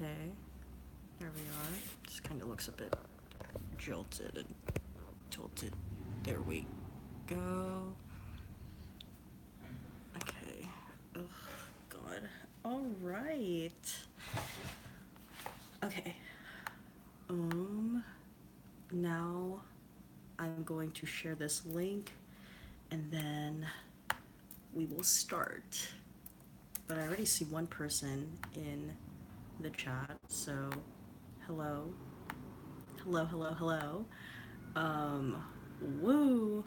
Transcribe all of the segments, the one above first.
Okay, there we are. This kind of looks a bit jolted and tilted. There we go. Okay. Oh, God. All right. Okay. Now I'm going to share this link and then we will start. But I already see one person in the chat, so hello. Hello, hello, hello. Woo.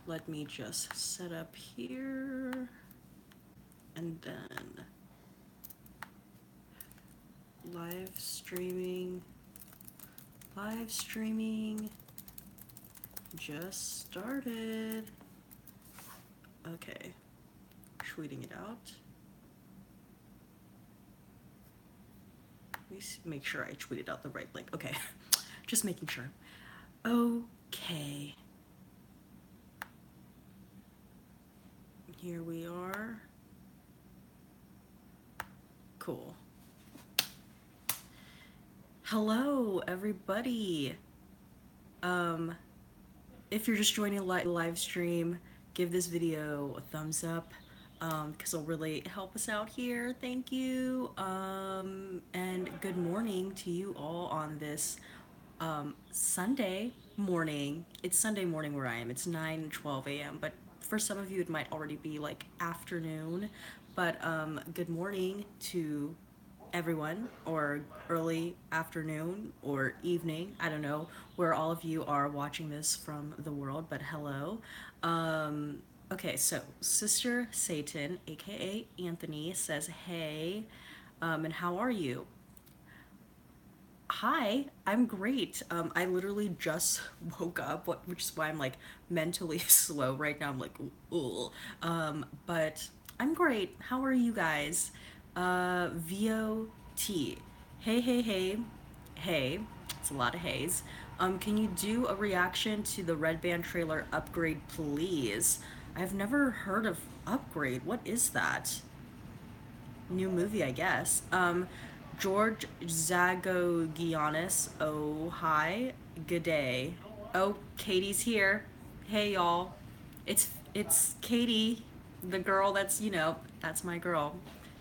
Let me just set up here and then live streaming just started. Okay, tweeting it out. Let me make sure I tweeted out the right link. Okay, just making sure. Okay. Here we are. Cool. Hello, everybody. If you're just joining a live stream, give this video a thumbs up, because it'll really help us out here. Thank you. And good morning to you all on this Sunday morning. It's Sunday morning where I am. It's 9:12 a.m. But for some of you, it might already be like afternoon. But good morning to everyone, or early afternoon or evening. I don't know where all of you are watching this from the world, but hello. Okay, so Sister Satan, aka Anthony, says, hey, and how are you? Hi, I'm great. I literally just woke up, which is why I'm like mentally slow right now. I'm like, ugh. But I'm great. How are you guys? VOT. Hey, hey, hey, hey. It's a lot of hays. Can you do a reaction to the Red Band trailer Upgrade, please? I've never heard of Upgrade. What is that? New movie, I guess. George Zagogiannis. Oh, hi. Good day. Oh, Katie's here. Hey, y'all. It's Katie, the girl that's, that's my girl.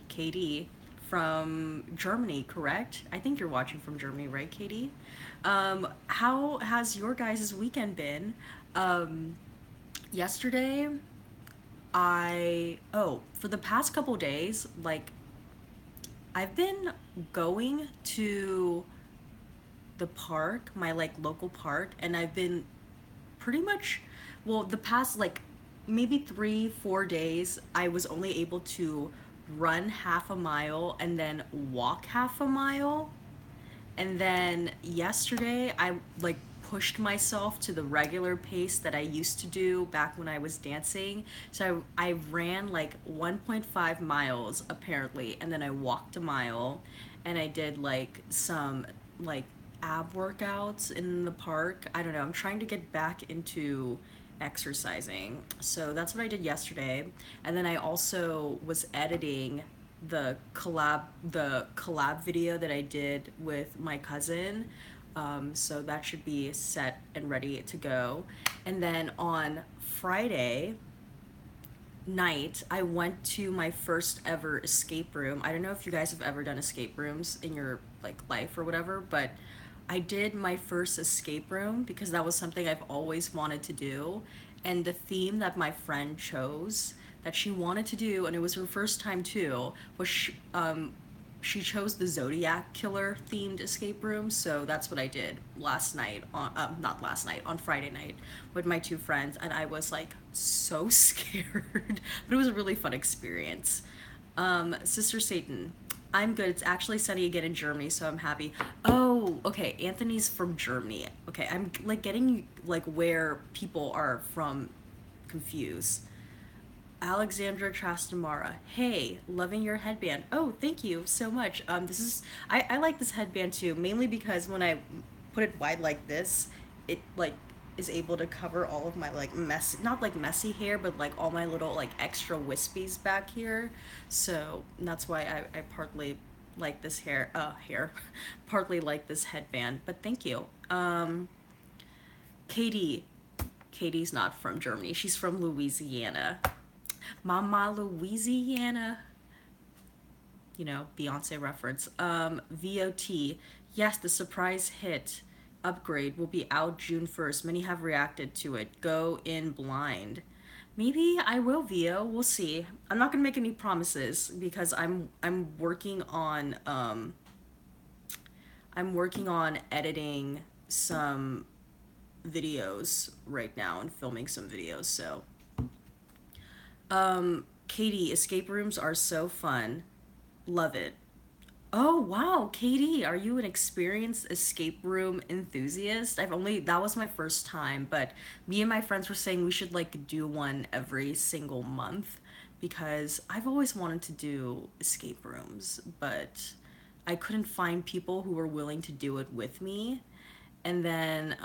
Katie from Germany, correct? I think you're watching from Germany, right, Katie? How has your guys' weekend been? Yesterday, for the past couple days, like, I've been going to the park, my like local park, and I've been pretty much, well, the past like maybe 3-4 days, I was only able to run half a mile and then walk half a mile. And then yesterday, I like pushed myself to the regular pace that I used to do back when I was dancing. So I ran like 1.5 miles apparently, and then I walked a mile, and I did like some like ab workouts in the park. I don't know. I'm trying to get back into exercising. So that's what I did yesterday. And then I also was editing the collab video that I did with my cousin. So that should be set and ready to go. And then on Friday night, I went to my first ever escape room. I don't know if you guys have ever done escape rooms in your like life or whatever, but I did my first escape room because that was something I've always wanted to do. And the theme that my friend chose that she wanted to do, and it was her first time too, was she chose the Zodiac Killer themed escape room. So that's what I did last night, not last night, on Friday night with my two friends. And I was like so scared, but it was a really fun experience. Sister Satan, I'm good. It's actually sunny again in Germany, so I'm happy. Oh, okay. Anthony's from Germany. Okay, I'm like getting like where people are from confused. Alexandra Trastamara. Hey, loving your headband. Oh, thank you so much. I like this headband too, mainly because when I put it wide like this, it like is able to cover all of my like mess, not like messy hair, but like all my little like extra wispies back here. So that's why I partly like this partly like this headband. But thank you. Katie, Katie's not from Germany. She's from Louisiana. Mama Louisiana. You know, Beyonce reference. VOT. Yes, the surprise hit upgrade will be out June 1st. Many have reacted to it. Go in blind. Maybe I will, VO. We'll see. I'm not gonna make any promises because I'm working on editing some videos right now and filming some videos. So, Katie, escape rooms are so fun. Love it. Oh wow, Katie, are you an experienced escape room enthusiast? That was my first time, but me and my friends were saying we should like do one every single month because I've always wanted to do escape rooms, but I couldn't find people who were willing to do it with me. And then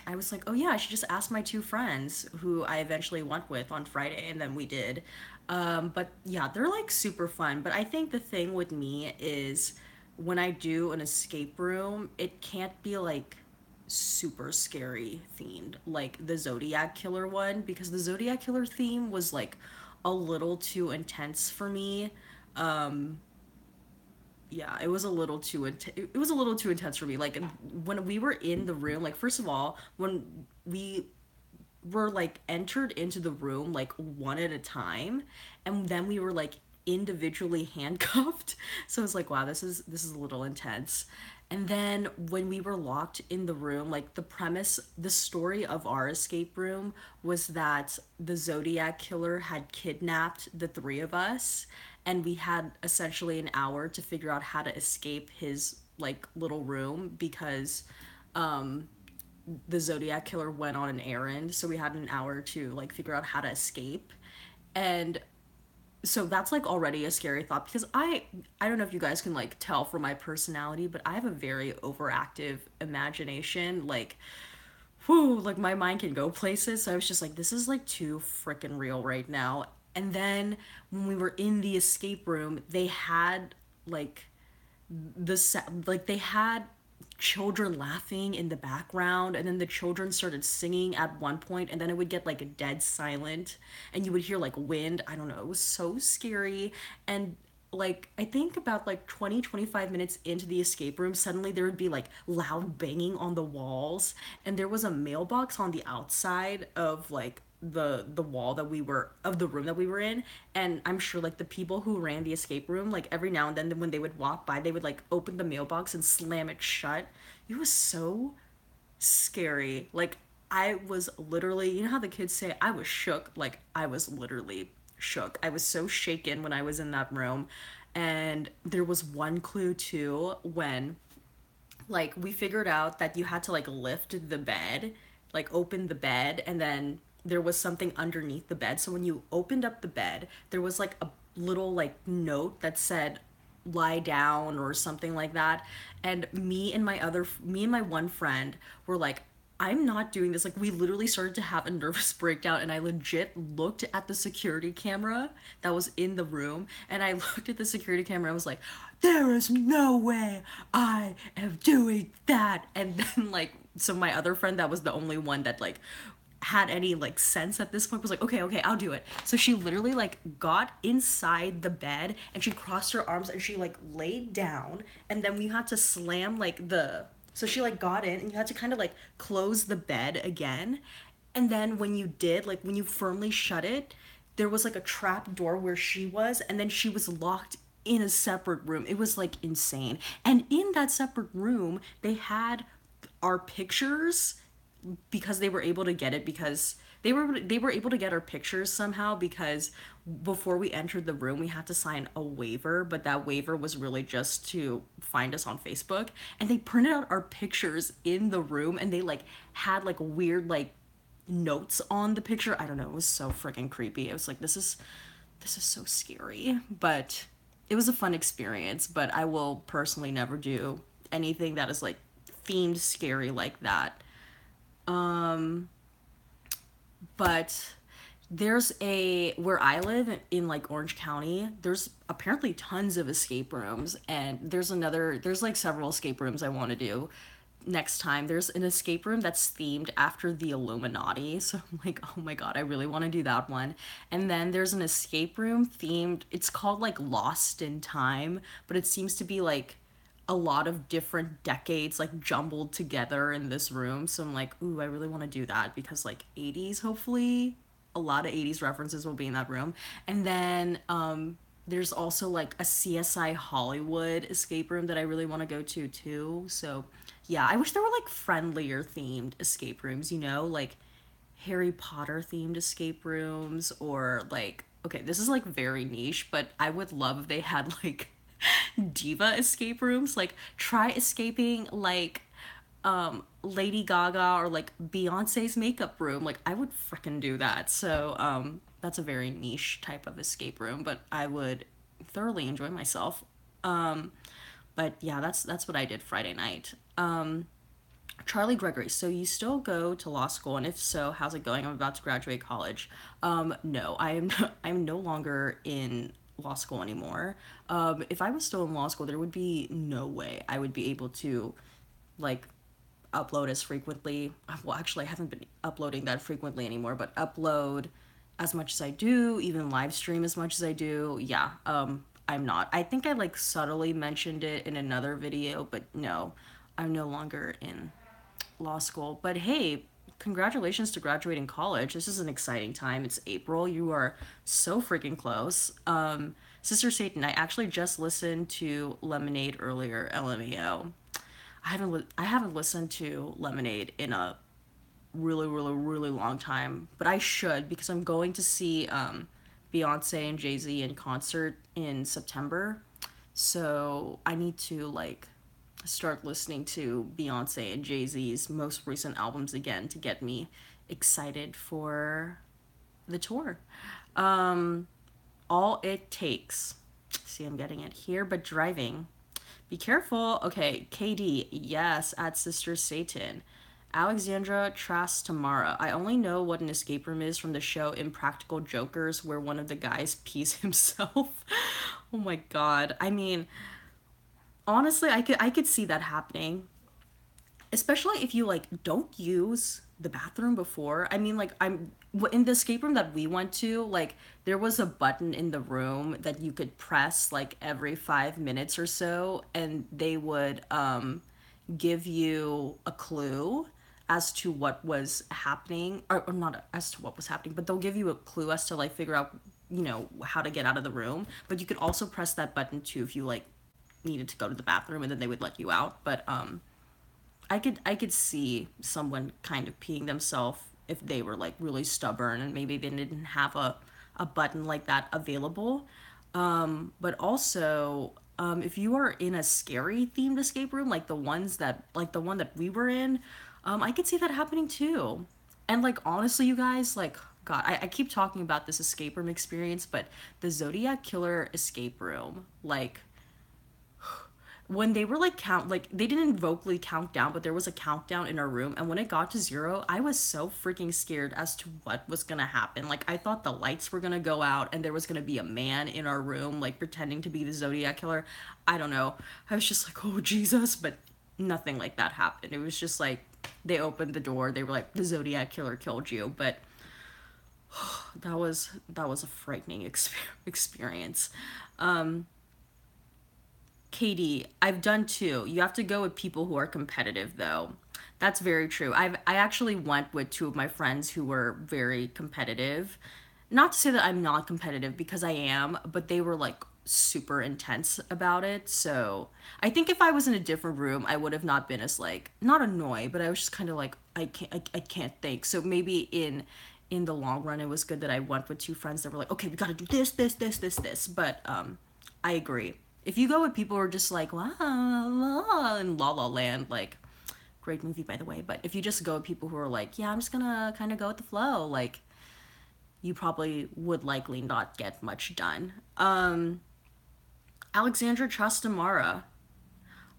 I was like, oh yeah, I should just ask my two friends who I eventually went with on Friday, and then we did. But yeah, they're like super fun. But I think the thing with me is when I do an escape room, it can't be like super scary themed, like the Zodiac Killer one, because the Zodiac Killer theme was like a little too intense for me. Um, yeah, it was a little too it was a little too intense for me. Like when we were in the room, like first of all, when we were like entered into the room like one at a time, and then we were like individually handcuffed. So it's like, wow, this is a little intense. And then when we were locked in the room, like the story of our escape room was that the Zodiac killer had kidnapped the three of us, and we had essentially an hour to figure out how to escape his like little room because the Zodiac killer went on an errand, so we had an hour to like figure out how to escape. And so that's like already a scary thought because I don't know if you guys can like tell from my personality, but I have a very overactive imagination. Like, whoo, like my mind can go places. So I was just like, this is like too freaking real right now. And then when we were in the escape room, they had like they had children laughing in the background, and then the children started singing at one point, and then it would get like a dead silent, and you would hear like wind. I don't know, it was so scary. And like I think about like 20-25 minutes into the escape room, suddenly there would be like loud banging on the walls, and there was a mailbox on the outside of like the wall that we were of the room that we were in. And I'm sure like the people who ran the escape room, like every now and then when they would walk by, they would like open the mailbox and slam it shut. It was so scary. Like I was literally, you know how the kids say I was shook? Like I was literally shook. I was so shaken when I was in that room. And there was one clue too when like we figured out that you had to like lift the bed, like open the bed, and then there was something underneath the bed. So when you opened up the bed, there was like a little like note that said lie down or something like that. And me and my one friend were like, I'm not doing this. Like we literally started to have a nervous breakdown, and I legit looked at the security camera that was in the room, and I looked at the security camera and was like, there is no way I am doing that. And then like so my other friend that was the only one that like had any like sense at this point was like, okay, I'll do it. So she literally like got inside the bed and she crossed her arms and she like laid down, and then we had to slam like the so she like got in, and you had to kind of like close the bed again. And then when you did, like when you firmly shut it, there was like a trap door where she was, and then she was locked in a separate room. It was like insane. And in that separate room, they had our pictures because they were able to get it because they were able to get our pictures somehow because before we entered the room we had to sign a waiver, but that waiver was really just to find us on Facebook. And they printed out our pictures in the room, and they like had like weird like notes on the picture. I don't know, it was so freaking creepy. It was like this is so scary, but it was a fun experience. But I will personally never do anything that is like themed scary like that Um, but where I live in like Orange County, there's apparently tons of escape rooms, and there's like several escape rooms I want to do next time. There's an escape room that's themed after the Illuminati, so I'm like, oh my god, I really want to do that one. And then there's an escape room themed, it's called like Lost in Time, but it seems to be like a lot of different decades like jumbled together in this room. So I'm like, ooh, I really want to do that because like 80s, hopefully a lot of 80s references will be in that room. And then there's also like a CSI Hollywood escape room that I really want to go to too. So yeah, I wish there were like friendlier themed escape rooms, you know, like Harry Potter themed escape rooms, or like, okay, this is like very niche, but I would love if they had like diva escape rooms. Like try escaping like Lady Gaga or like Beyonce's makeup room. Like I would freaking do that. So that's a very niche type of escape room, but I would thoroughly enjoy myself. But yeah, that's what I did Friday night. Charlie Gregory, so you still go to law school, and if so, how's it going? I'm about to graduate college. No, I am I'm no longer in law school anymore. If I was still in law school, there would be no way I would be able to like upload as frequently. Well, actually, I haven't been uploading that frequently anymore, but upload as much as I do, even live stream as much as I do. Yeah, I'm not. I think I like subtly mentioned it in another video, but no, I'm no longer in law school. But hey, congratulations to graduating college. This is an exciting time. It's April. You are so freaking close. Sister Satan, I actually just listened to Lemonade earlier, LMAO. I haven't listened to Lemonade in a really really really long time, but I should because I'm going to see Beyonce and Jay-Z in concert in September. So I need to like start listening to Beyonce and Jay-Z's most recent albums again to get me excited for the tour. All it takes. See, I'm getting it here, but driving. Be careful. Okay, KD, yes, at Sister Satan. Alexandra Trastamara. I only know what an escape room is from the show Impractical Jokers, where one of the guys pees himself. Oh my god. I mean, honestly, I could see that happening, especially if you like don't use the bathroom before. I mean, like in the escape room that we went to, like there was a button in the room that you could press like every 5 minutes or so, and they would give you a clue as to what was happening, or not as to what was happening, but they'll give you a clue as to like figure out, you know, how to get out of the room. But you could also press that button too if you like needed to go to the bathroom, and then they would let you out. But I could see someone kind of peeing themselves if they were like really stubborn and maybe they didn't have a button like that available. But also, if you are in a scary themed escape room, like the one that we were in, I could see that happening too. And like honestly, you guys, like God, I keep talking about this escape room experience, but the Zodiac Killer escape room, like when they were like count, like they didn't vocally count down, but there was a countdown in our room, and when it got to 0, I was so freaking scared as to what was gonna happen. Like I thought the lights were gonna go out and there was gonna be a man in our room like pretending to be the Zodiac Killer. I don't know, I was just like, oh Jesus, but nothing like that happened. It was just like they opened the door, they were like, the Zodiac Killer killed you. But that was a frightening experience. Katie, I've done two. You have to go with people who are competitive, though. That's very true. I actually went with two of my friends who were very competitive. Not to say that I'm not competitive because I am, but they were like super intense about it. So I think if I was in a different room, I would have not been as like not annoyed, but I was just kind of like I can't think. So maybe in the long run, it was good that I went with two friends that were like, okay, we got to do this. But I agree. If you go with people who are just like, wow, in La La Land, like, great movie, by the way. But if you just go with people who are like, yeah, I'm just gonna kind of go with the flow, like, you probably would likely not get much done. Alexandra Trastamara.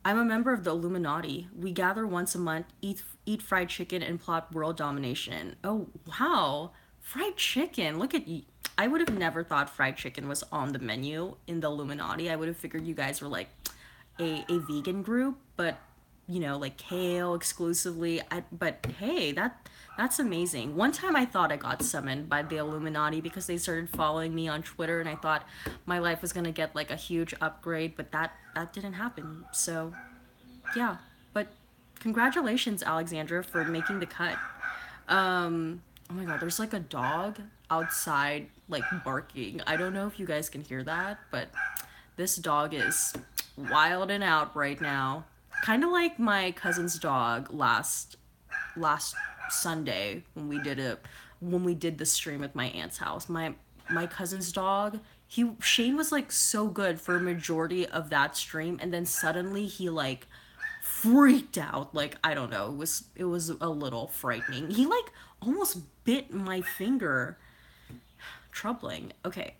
I'm a member of the Illuminati. We gather once a month, eat fried chicken, and plot world domination. Oh, wow. Fried chicken. Look at you. I would have never thought fried chicken was on the menu in the Illuminati. I would have figured you guys were like a vegan group, but like kale exclusively. But hey, that's amazing. One time I thought I got summoned by the Illuminati because they started following me on Twitter, and I thought my life was gonna get like a huge upgrade, but that didn't happen. So yeah, but congratulations, Alexandra, for making the cut. Oh my god, there's like a dog outside like barking. I don't know if you guys can hear that, but this dog is wilding out right now. Kind of like my cousin's dog last Sunday when we did the stream at my aunt's house. My cousin's dog, Shane was like so good for a majority of that stream, and then suddenly he like freaked out. Like, I don't know, it was a little frightening. He like almost bit my finger. Troubling. Okay,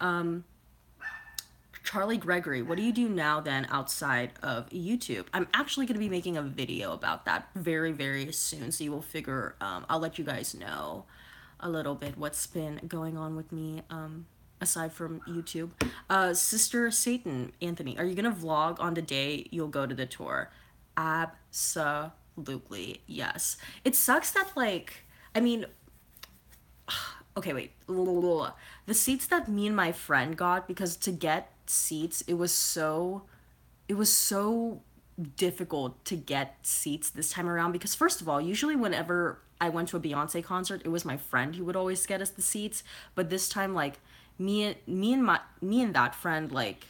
Charlie Gregory, what do you do now then outside of YouTube? I'm actually going to be making a video about that very, very soon. So you will figure, I'll let you guys know a little bit what's been going on with me aside from YouTube. Sister Satan, Anthony, are you going to vlog on the day you'll go to the tour? Absolutely, yes. It sucks that, like, I mean, okay, wait. The seats that me and my friend got, because to get seats, it was so difficult to get seats this time around, because first of all, usually whenever I went to a Beyonce concert, it was my friend who would always get us the seats, but this time, like, me and that friend, like,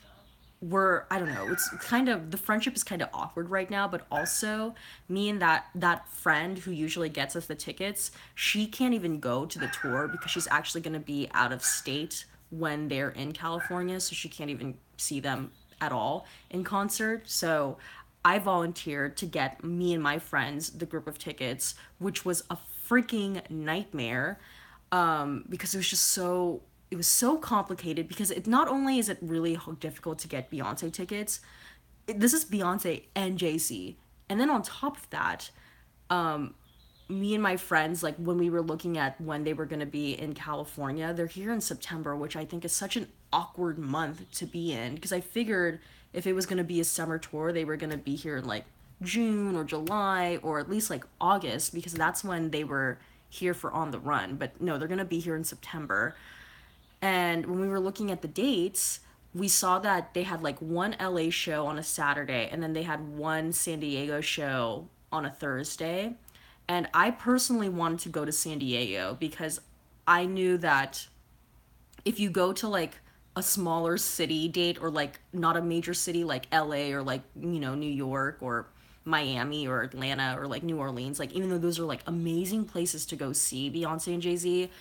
we're, I don't know, it's kind of, the friendship is kind of awkward right now, but also me and that friend who usually gets us the tickets, she can't even go to the tour because she's actually going to be out of state when they're in California, so she can't even see them at all in concert. So I volunteered to get me and my friends the group of tickets, which was a freaking nightmare, because it was so complicated, because it not only is it really difficult to get Beyonce tickets, this is Beyonce and Jay-Z. And then on top of that, me and my friends, like, when we were looking at when they were going to be in California, they're here in September, which I think is such an awkward month to be in, because I figured if it was going to be a summer tour, they were going to be here in like June or July, or at least like August, because that's when they were here for On the Run. But no, they're going to be here in September. And when we were looking at the dates, we saw that they had like one LA show on a Saturday, and then they had one San Diego show on a Thursday. And I personally wanted to go to San Diego because I knew that if you go to like a smaller city date, or like not a major city like LA, or like, New York or Miami or Atlanta or like New Orleans, like, even though those are like amazing places to go see Beyonce and Jay-Z,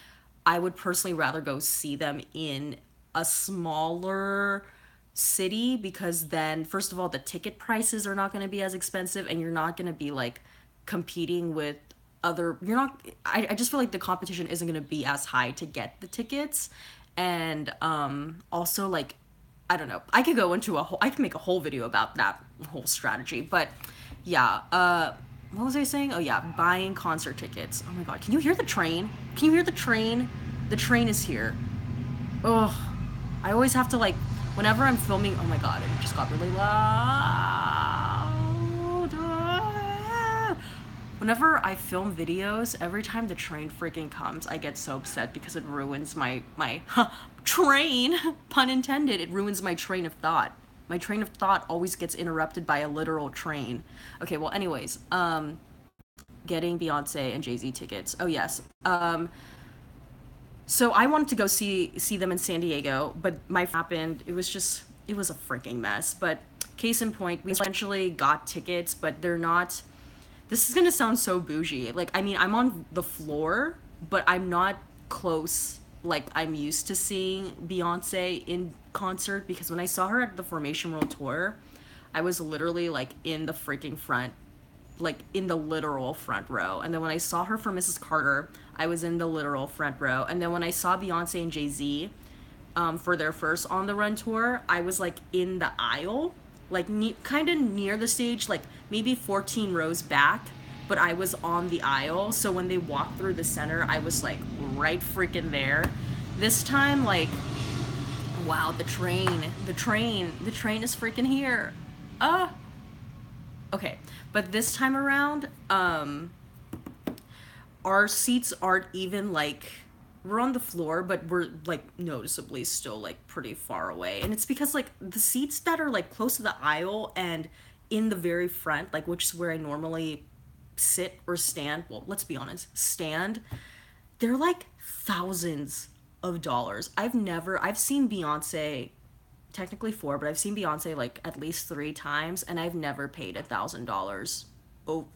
I would personally rather go see them in a smaller city, because then, first of all, the ticket prices are not going to be as expensive, and you're not going to be like competing with other, you're not, I just feel like the competition isn't going to be as high to get the tickets. And also, like, I don't know, I could make a whole video about that whole strategy. But yeah, what was I saying? Oh yeah, buying concert tickets. Oh my god, can you hear the train? Can you hear the train? The train is here. Oh, I always have to, like, whenever I'm filming, oh my god, it just got really loud. Whenever I film videos, every time the train freaking comes, I get so upset because it ruins my train, pun intended, it ruins my train of thought. My train of thought always gets interrupted by a literal train. Okay, well, anyways, getting Beyonce and Jay-Z tickets. Oh yes. So I wanted to go see them in San Diego, but my happened. It was a freaking mess. But case in point, we eventually got tickets, but they're not. This is gonna sound so bougie. Like, I mean, I'm on the floor, but I'm not close like I'm used to seeing Beyonce in concert, because when I saw her at the Formation World Tour, I was literally like in the freaking front, like in the literal front row. And then when I saw her for Mrs. Carter, I was in the literal front row. And then when I saw Beyonce and Jay-Z for their first On the Run tour, I was like in the aisle. like kind of near the stage, like maybe 14 rows back, but I was on the aisle. So when they walked through the center, I was like right freaking there. This time, like, wow, the train is freaking here. Uh, okay. But this time around, our seats aren't even like, we're on the floor, but we're like noticeably still like pretty far away. And it's because like the seats that are like close to the aisle and in the very front, like which is where I normally sit or stand, well, let's be honest, stand, they're like thousands of dollars. I've seen Beyonce, technically four, but I've seen Beyonce like at least three times, and I've never paid $1,000,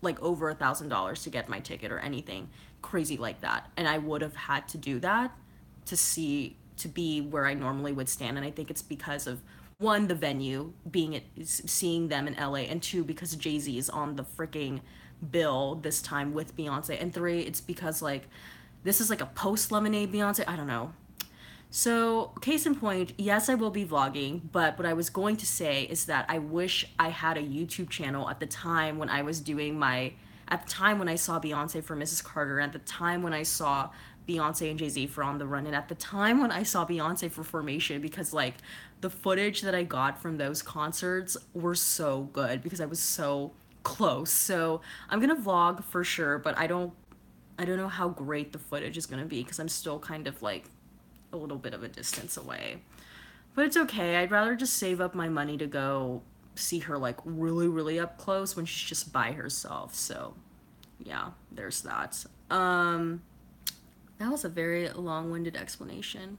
like over $1,000 to get my ticket or anything crazy like that. And I would have had to do that to be where I normally would stand. And I think it's because of one, the venue being it, seeing them in LA, and two, because Jay-Z is on the freaking bill this time with Beyonce, and three, it's because like this is like a post Lemonade Beyonce. I don't know. So, case in point, yes, I will be vlogging, but what I was going to say is that I wish I had a YouTube channel at the time when I was doing at the time when I saw Beyonce for Mrs. Carter, at the time when I saw Beyonce and Jay-Z for On the Run, and at the time when I saw Beyonce for Formation, because like the footage that I got from those concerts were so good because I was so close. So, I'm gonna vlog for sure, but I don't know how great the footage is gonna be because I'm still kind of like a little bit of a distance away. But it's okay. I'd rather just save up my money to go see her like really, really up close when she's just by herself. So, yeah, there's that. That was a very long-winded explanation.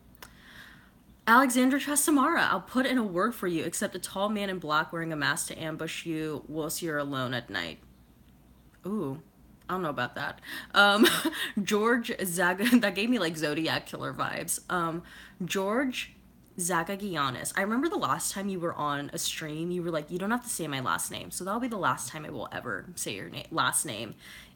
Alexandra Trastamara, I'll put in a word for you, except a tall man in black wearing a mask to ambush you whilst you're alone at night. Ooh, I don't know about that. George Zaga, that gave me like Zodiac Killer vibes. George Zagagiannis. I remember the last time you were on a stream, you were like, you don't have to say my last name. So that'll be the last time I will ever say your last name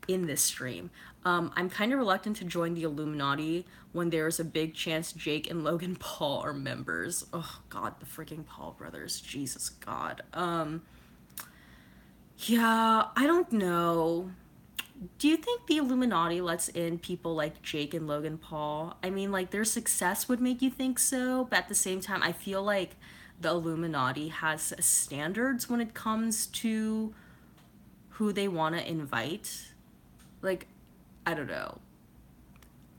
in this stream. I'm kind of reluctant to join the Illuminati when there's a big chance Jake and Logan Paul are members. Oh, God, the freaking Paul brothers. Jesus, God. Yeah, I don't know. Do you think the Illuminati lets in people like Jake and Logan Paul? I mean, like, their success would make you think so, but at the same time, I feel like the Illuminati has standards when it comes to who they want to invite. Like, I don't know.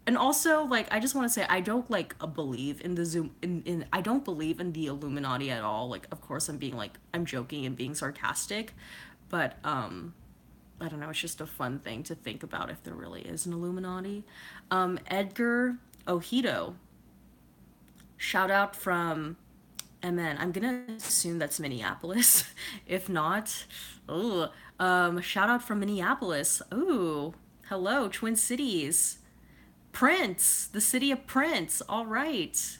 And also, like, I just want to say, I don't, like, believe in the I don't believe in the Illuminati at all. Like, of course, I'm being, like, I'm joking and being sarcastic, but, I don't know, it's just a fun thing to think about if there really is an Illuminati. Edgar Ojito. Shout out from MN. I'm gonna assume that's Minneapolis. If not, ooh. Shout out from Minneapolis. Ooh. Hello, Twin Cities. Prince, the city of Prince. All right.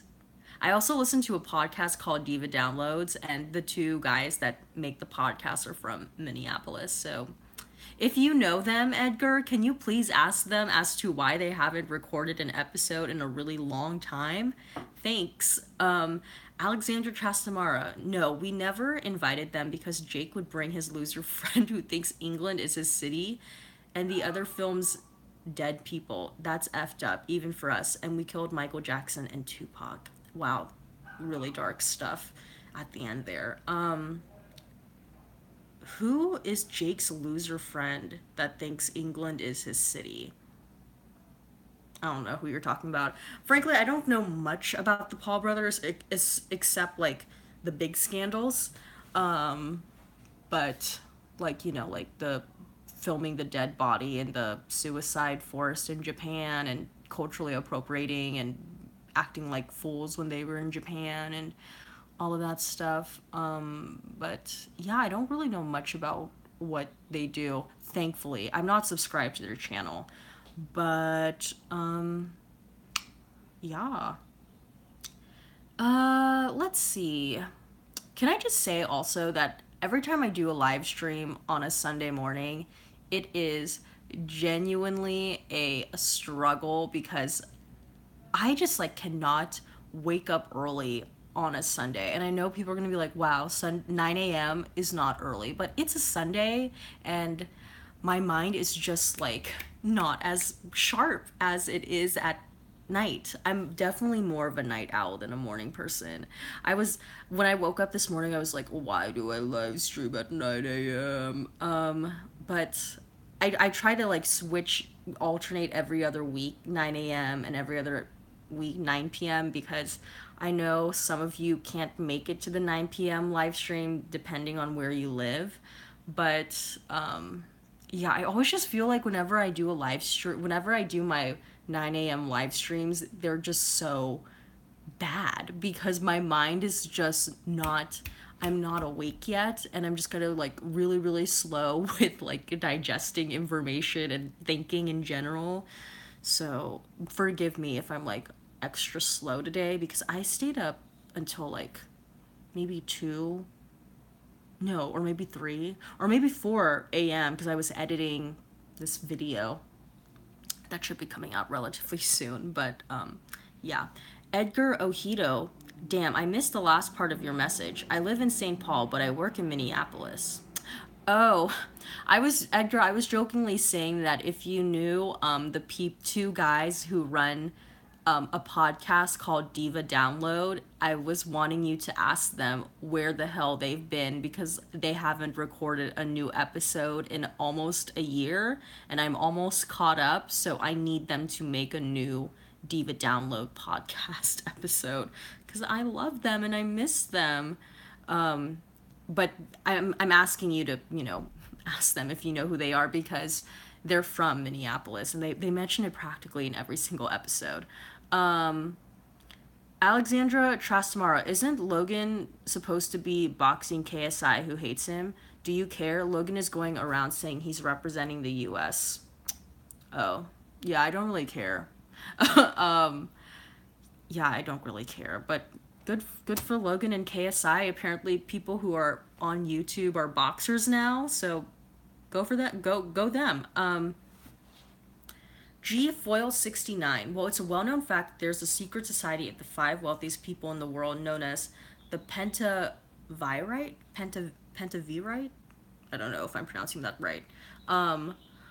I also listen to a podcast called Diva Downloads, and the two guys that make the podcast are from Minneapolis. So if you know them, Edgar, can you please ask them as to why they haven't recorded an episode in a really long time? Thanks. Alexandra Trastamara. No, we never invited them because Jake would bring his loser friend who thinks England is his city, and the other film's dead people. That's effed up, even for us. And we killed Michael Jackson and Tupac. Wow, really dark stuff at the end there. Who is Jake's loser friend that thinks England is his city? I don't know who you're talking about. Frankly, I don't know much about the Paul brothers except like the big scandals. But like, you know, like the filming the dead body in the suicide forest in Japan and culturally appropriating and acting like fools when they were in Japan and all of that stuff. But yeah, I don't really know much about what they do, thankfully. I'm not subscribed to their channel. But yeah. Let's see. Can I just say also that every time I do a live stream on a Sunday morning, it is genuinely a struggle because I just like cannot wake up early on a Sunday. And I know people are going to be like, wow, 9 a.m. is not early, but it's a Sunday and my mind is just like not as sharp as it is at night. I'm definitely more of a night owl than a morning person. When I woke up this morning, I was like, why do I live stream at 9 a.m.? But I try to like alternate every other week, 9 a.m. and every other week, 9 p.m. because I know some of you can't make it to the 9 p.m. live stream depending on where you live. But, yeah, I always just feel like whenever I do a live stream, whenever I do my 9 a.m. live streams, they're just so bad because my mind is just not, I'm not awake yet, and I'm just gonna like really, really slow with like digesting information and thinking in general. So forgive me if I'm like extra slow today because I stayed up until like maybe 2, no, or maybe 3, or maybe 4 a.m. because I was editing this video that should be coming out relatively soon. But yeah. Edgar Ojito, damn, I missed the last part of your message. I live in St. Paul, but I work in Minneapolis. Oh, Edgar, I was jokingly saying that if you knew two guys who run a podcast called Diva Download, I was wanting you to ask them where the hell they've been because they haven't recorded a new episode in almost a year, and I'm almost caught up, so I need them to make a new Diva Download podcast episode because I love them and I miss them. But I'm asking you to, ask them if you know who they are because they're from Minneapolis and they mention it practically in every single episode. Alexandra Trastamara, isn't Logan supposed to be boxing KSI who hates him? Do you care? Logan is going around saying he's representing the US. Oh, yeah, I don't really care. Yeah, I don't really care, but good for Logan and KSI. Apparently people who are on YouTube are boxers now, so go for that. Go them. G Foil 69. Well, it's a well-known fact that there's a secret society of the 5 wealthiest people in the world known as the Pentavirite? I don't know if I'm pronouncing that right.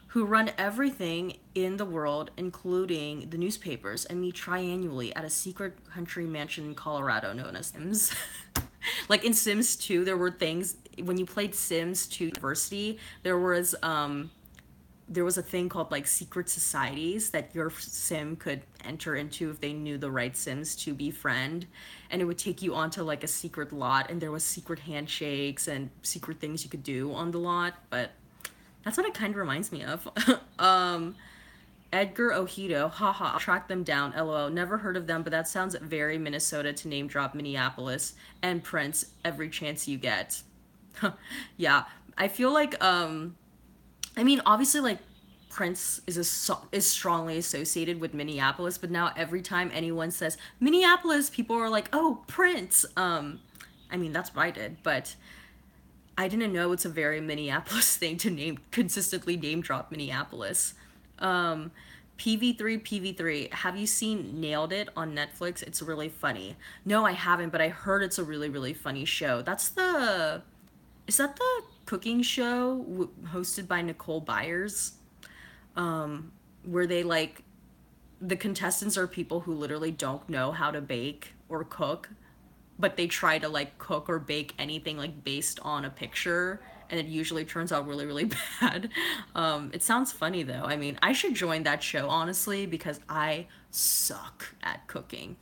Who run everything in the world, including the newspapers, and meet triannually at a secret country mansion in Colorado known as Sims. Like in Sims 2, there were things, when you played Sims 2 University, there was a thing called like secret societies that your sim could enter into if they knew the right sims to befriend, and it would take you onto like a secret lot, and there was secret handshakes and secret things you could do on the lot. But that's what it kind of reminds me of. Edgar Ojito, haha, I'll track them down, lol, never heard of them, but that sounds very Minnesota to name drop Minneapolis and Prince every chance you get. Yeah, I feel like I mean, obviously, like, Prince is strongly associated with Minneapolis, but now every time anyone says Minneapolis, people are like, oh, Prince. I mean, that's what I did, but I didn't know it's a very Minneapolis thing to consistently name drop Minneapolis. PV3, have you seen Nailed It on Netflix? It's really funny. No, I haven't, but I heard it's a really, really funny show. Is that the cooking show hosted by Nicole Byers? Where they like, the contestants are people who literally don't know how to bake or cook, but they try to like cook or bake anything like based on a picture, and it usually turns out really, really bad. It sounds funny though. I mean, I should join that show honestly because I suck at cooking.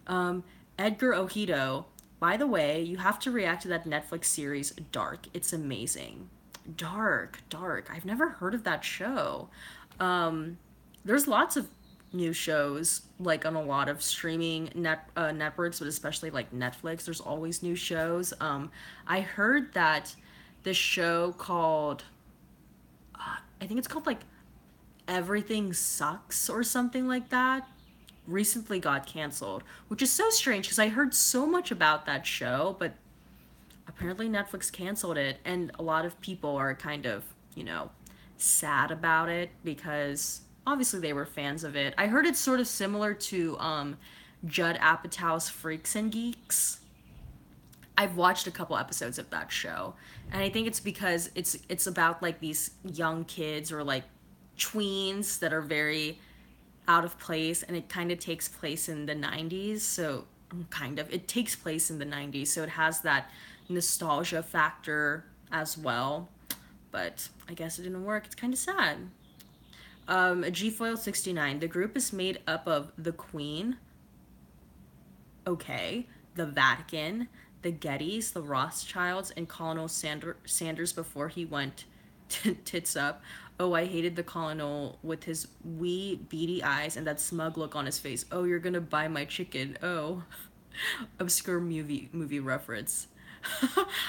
Edgar Ojito, by the way, you have to react to that Netflix series Dark. It's amazing. Dark. I've never heard of that show. There's lots of new shows like on a lot of streaming networks, but especially like Netflix. There's always new shows. I heard that this show called I think it's called like Everything Sucks or something like that recently got canceled, which is so strange because I heard so much about that show, but apparently Netflix canceled it, and a lot of people are kind of, sad about it because obviously they were fans of it. I heard it's sort of similar to Judd Apatow's Freaks and Geeks. I've watched a couple episodes of that show, and I think it's because it's about like these young kids or like tweens that are very out of place, and it kind of takes place in the 90s. So it takes place in the 90s, so it has that nostalgia factor as well. But I guess it didn't work. It's kind of sad. Gfoil 69. The group is made up of the Queen, okay, the Vatican, the Gettys, the Rothschilds, and Colonel Sanders before he went tits up. Oh, I hated the Colonel with his wee beady eyes and that smug look on his face. Oh, you're gonna buy my chicken. Oh, obscure movie reference.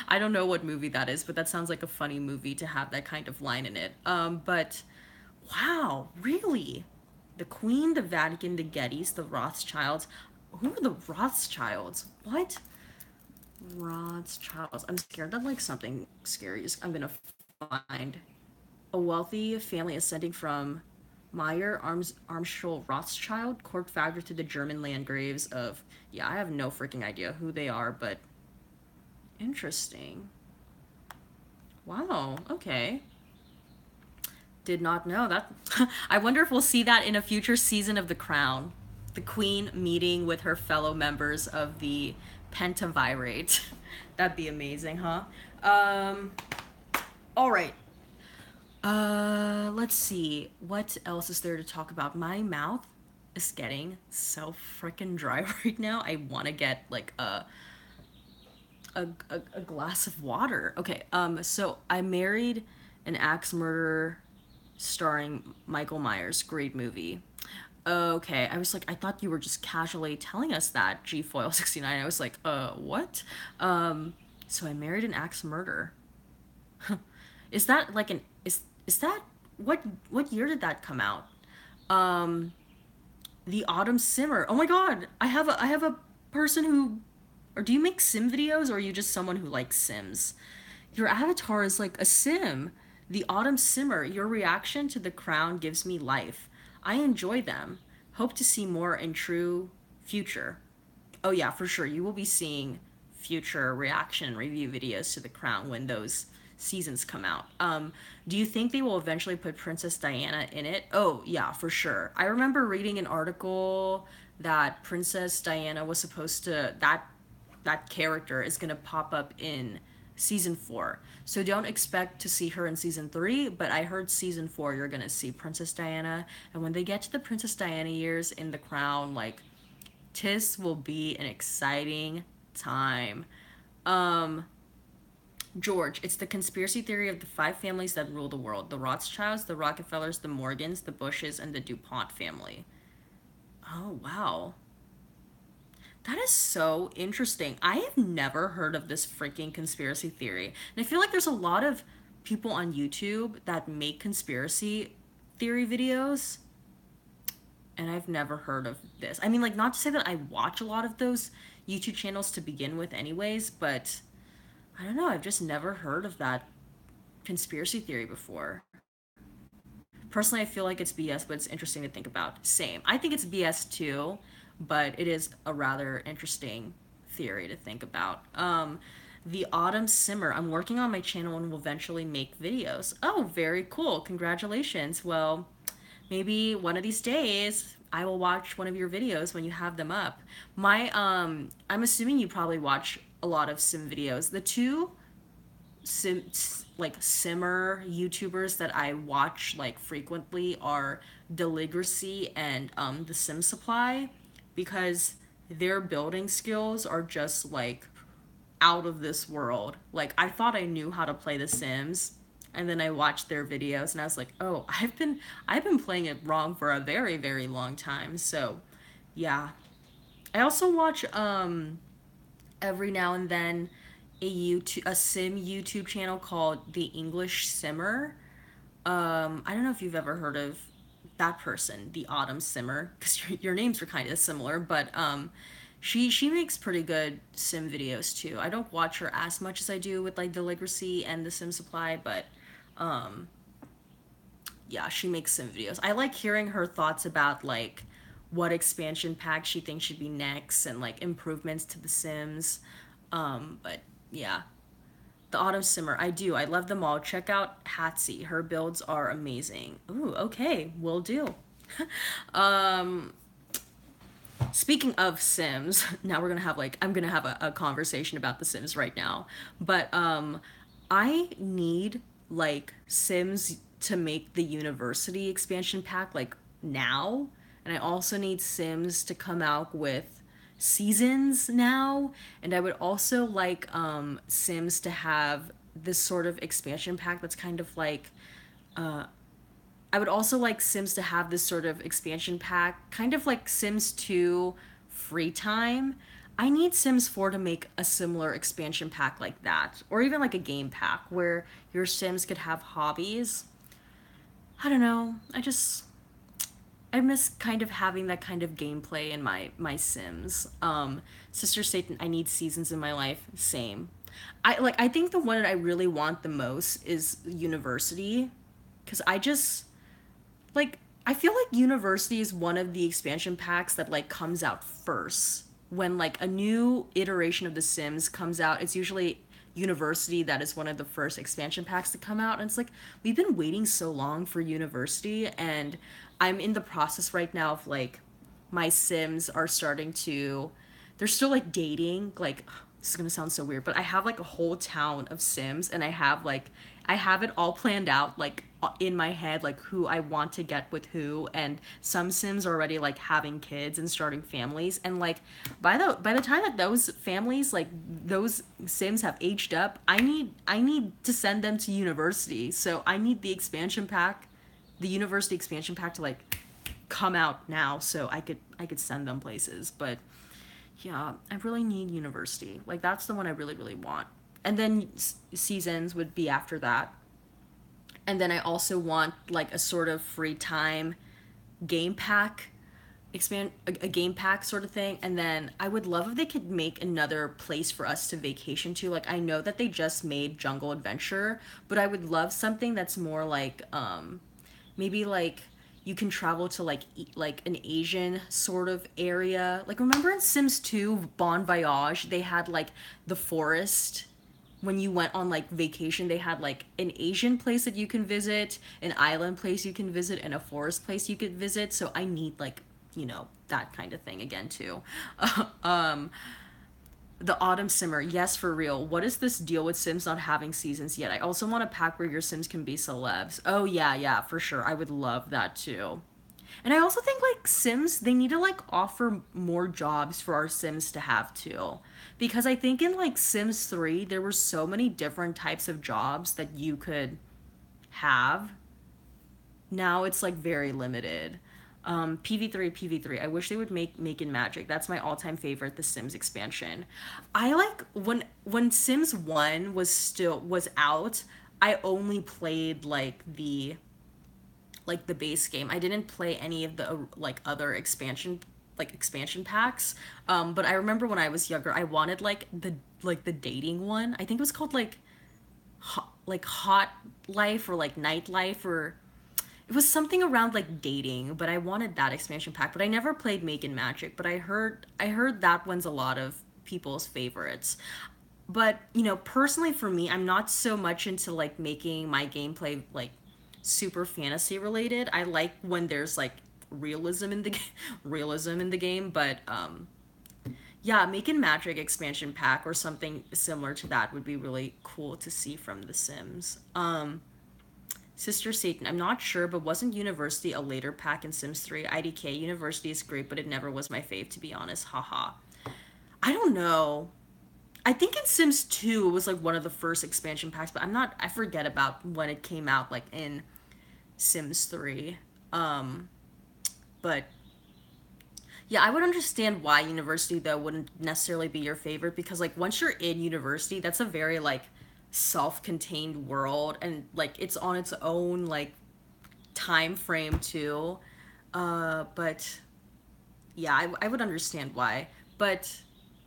I don't know what movie that is, but that sounds like a funny movie to have that kind of line in it. But wow, really? The Queen, the Vatican, the Gettys, the Rothschilds. Who are the Rothschilds? What? Rothschilds. I'm scared that like something scary is I'm gonna find. A wealthy family ascending from Meyer Armstrong Rothschild, court factor to the German Landgraves of, yeah, I have no freaking idea who they are, but interesting. Wow, okay. Did not know that. I wonder if we'll see that in a future season of The Crown. The Queen meeting with her fellow members of the Pentavirate. That'd be amazing, huh? All right. Let's see. What else is there to talk about? My mouth is getting so freaking dry right now. I want to get like a glass of water. Okay. So I married an axe murderer starring Michael Myers. Great movie. Okay, I was like, I thought you were just casually telling us that, Gfoil 69. I was like, what? So I married an axe murderer. Is that like an is that what year did that come out? Um, The Autumn Simmer. Oh my god, I have a person who, or do you make sim videos, or are you just someone who likes Sims? Your avatar is like a sim. The Autumn Simmer. Your reaction to The Crown gives me life. I enjoy them. Hope to see more in true future. Oh yeah, for sure. You will be seeing future reaction and review videos to The Crown when those seasons come out. Do you think they will eventually put Princess Diana in it? Oh yeah, for sure. I remember reading an article that Princess Diana was supposed to that character is gonna pop up in season 4. So don't expect to see her in season 3, but I heard season 4 you're gonna see Princess Diana, and when they get to the Princess Diana years in The Crown, like tis will be an exciting time. Um, George, it's the conspiracy theory of the 5 families that rule the world: the Rothschilds, the Rockefellers, the Morgans, the Bushes, and the DuPont family. Oh, wow. That is so interesting. I have never heard of this freaking conspiracy theory. And I feel like there's a lot of people on YouTube that make conspiracy theory videos, and I've never heard of this. I mean, like, not to say that I watch a lot of those YouTube channels to begin with, anyways, but I don't know. I've just never heard of that conspiracy theory before. Personally, I feel like it's BS, but it's interesting to think about. Same. I think it's BS too, but it is a rather interesting theory to think about. The Autumn Simmer. I'm working on my channel and will eventually make videos. Oh, very cool. Congratulations. Well, maybe one of these days I will watch one of your videos when you have them up. I'm assuming you probably watch a lot of sim videos. The two sim like simmer YouTubers that I watch like frequently are Deligracy and the Sim Supply, because their building skills are just like out of this world. Like, I thought I knew how to play The Sims, and then I watched their videos and I was like, oh, I've been playing it wrong for a very, very long time. So yeah. I also watch every now and then a sim YouTube channel called The English Simmer. I don't know if you've ever heard of that person, The Autumn Simmer, because your names are kind of similar, but she makes pretty good sim videos too. I don't watch her as much as I do with like Deligracy and the Sim Supply, but yeah, she makes sim videos. I like hearing her thoughts about like what expansion pack she thinks should be next and like improvements to The Sims. But yeah, the Autumn Simmer, I do. I love them all. Check out Hatsy. Her builds are amazing. Ooh, okay, will do. Speaking of Sims, now we're gonna have like I'm gonna have a conversation about The Sims right now. But I need like Sims to make the university expansion pack like now. And I also need Sims to come out with seasons now. And I would also like Sims to have this sort of expansion pack that's kind of like I would also like Sims to have this sort of expansion pack, kind of like Sims 2 free time. I need Sims 4 to make a similar expansion pack like that, or even like a game pack where your Sims could have hobbies. I don't know. I miss kind of having that kind of gameplay in my Sims. Sister Satan, I need seasons in my life. Same. I think the one that I really want the most is University, because like I feel like University is one of the expansion packs that like comes out first. When like a new iteration of The Sims comes out, it's usually University that is one of the first expansion packs to come out. And it's like we've been waiting so long for University, and I'm in the process right now of like my Sims are starting to they're still like dating, like this is gonna sound so weird, but I have like a whole town of Sims, and I have it all planned out like in my head, like who I want to get with who. And some Sims are already like having kids and starting families, and like by the time that those families, like those Sims have aged up, I need to send them to university. So I need the university expansion pack to like come out now so I could send them places. But yeah, I really need university. Like that's the one I really really want. And then seasons would be after that. And then I also want like a sort of free time game pack expand a game pack sort of thing. And then I would love if they could make another place for us to vacation to. Like I know that they just made Jungle Adventure, but I would love something that's more like maybe like you can travel to like like an Asian sort of area. Like remember in Sims 2 Bon Voyage, they had like the forest. When you went on like vacation, they had like an Asian place that you can visit, an island place you can visit, and a forest place you could visit. So I need like, you know, that kind of thing again too. um the Autumn Simmer, yes, for real. What is this deal with Sims not having seasons yet? I also want a pack where your Sims can be celebs. Oh yeah, yeah, for sure. I would love that too. And I also think like Sims, they need to like offer more jobs for our Sims to have too. Because I think in like Sims 3, there were so many different types of jobs that you could have. Now it's like very limited. PV3. I wish they would make in Magic. That's my all-time favorite, the Sims expansion. I like when Sims 1 was out, I only played like the base game. I didn't play any of the like other expansion packs. But I remember when I was younger, I wanted like the dating one. I think it was called like Hot Life or like Night Life, or it was something around like dating. But I wanted that expansion pack. But I never played Make and Magic. But I heard that one's a lot of people's favorites. But you know, personally for me, I'm not so much into like making my gameplay like super fantasy related. I like when there's like realism in the realism in the game. But yeah, Making Magic expansion pack or something similar to that would be really cool to see from The Sims. Sister Satan, I'm not sure, but wasn't University a later pack in Sims 3? IDK, University is great, but it never was my fave, to be honest. Haha. I don't know. I think in Sims 2 it was like one of the first expansion packs, but I forget about when it came out like in Sims 3. But yeah, I would understand why University though wouldn't necessarily be your favorite, because like once you're in University, that's a very like self-contained world, and like it's on its own like time frame too. But yeah, I would understand why. But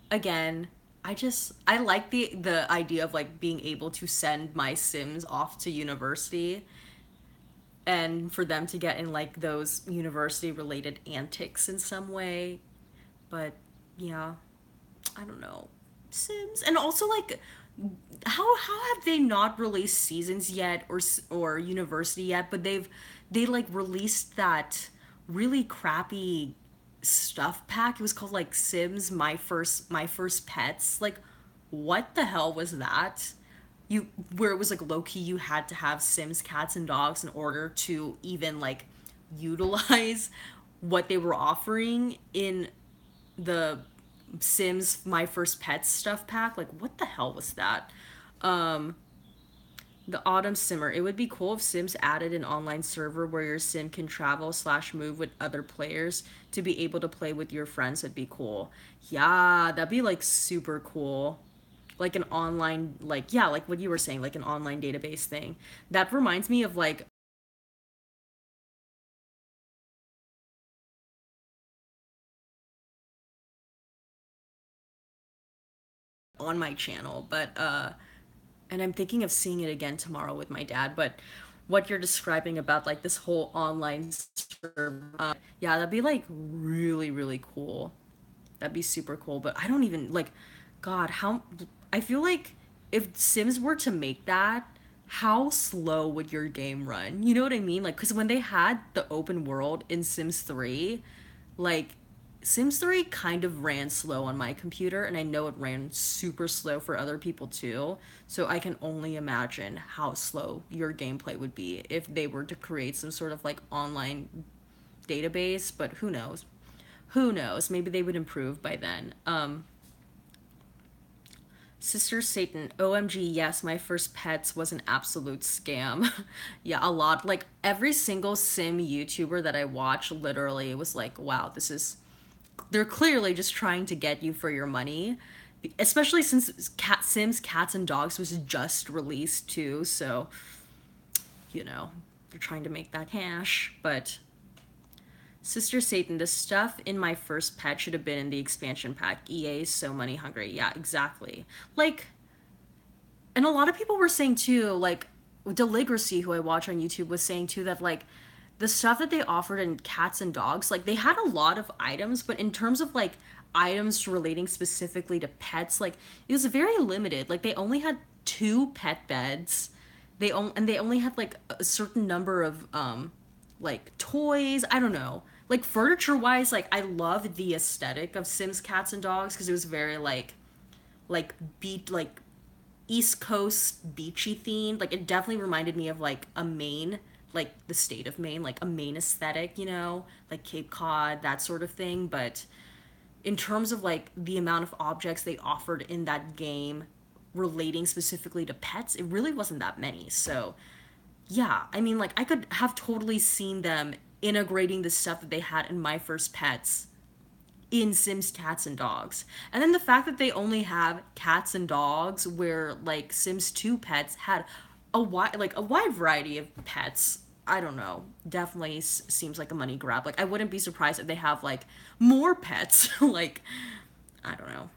again, I like the idea of like being able to send my Sims off to university and for them to get in like those university related antics in some way. But yeah, I don't know. Sims, and also like how have they not released seasons yet or university yet, but they like released that really crappy stuff pack. It was called like Sims My First Pets. Like what the hell was that? You where it was like low key you had to have Sims cats and dogs in order to even like utilize what they were offering in the Sims My First Pets stuff pack. Like what the hell was that? Um the Autumn Simmer. It would be cool if Sims added an online server where your sim can travel slash move with other players to be able to play with your friends. Would be cool. Yeah, that'd be like super cool. Like an online, like, yeah, like what you were saying, like an online database thing. That reminds me of like on my channel, but and I'm thinking of seeing it again tomorrow with my dad. But what you're describing about like this whole online server, yeah, that'd be like really, really cool. That'd be super cool. But I don't even like, God, how I feel like if Sims were to make that, how slow would your game run? You know what I mean? Like, because when they had the open world in Sims 3, like, Sims 3 kind of ran slow on my computer, and I know it ran super slow for other people too. So I can only imagine how slow your gameplay would be if they were to create some sort of like online database, but who knows? Who knows? Maybe they would improve by then. Sister Satan, OMG, yes, my first pets was an absolute scam. Yeah, a lot. Like every single sim YouTuber that I watch literally was like, wow, this is they're clearly just trying to get you for your money. Especially since Sims Cats and Dogs was just released too, so they're trying to make that cash, but Sister Satan, the stuff in my first pet should have been in the expansion pack. EA is so money hungry. Yeah, exactly. Like, and a lot of people were saying too, like, Deligracy, who I watch on YouTube, was saying too that, like, the stuff that they offered in Cats and Dogs, like, they had a lot of items, but in terms of, like, items relating specifically to pets, like, it was very limited. Like, they only had two pet beds. They only had, like, a certain number of, like toys. I don't know. Like furniture wise, like I loved the aesthetic of Sims Cats and Dogs because it was very like beat like East Coast beachy themed. Like it definitely reminded me of like a Maine, like the state of Maine, like a Maine aesthetic, like Cape Cod, that sort of thing. But in terms of like the amount of objects they offered in that game relating specifically to pets, it really wasn't that many. So yeah, I mean, like, I could have totally seen them integrating the stuff that they had in My First Pets in Sims Cats and Dogs. And then the fact that they only have cats and dogs, where, like, Sims 2 pets had a wide variety of pets. I don't know. Definitely seems like a money grab. Like, I wouldn't be surprised if they have, like, more pets. Like, I don't know.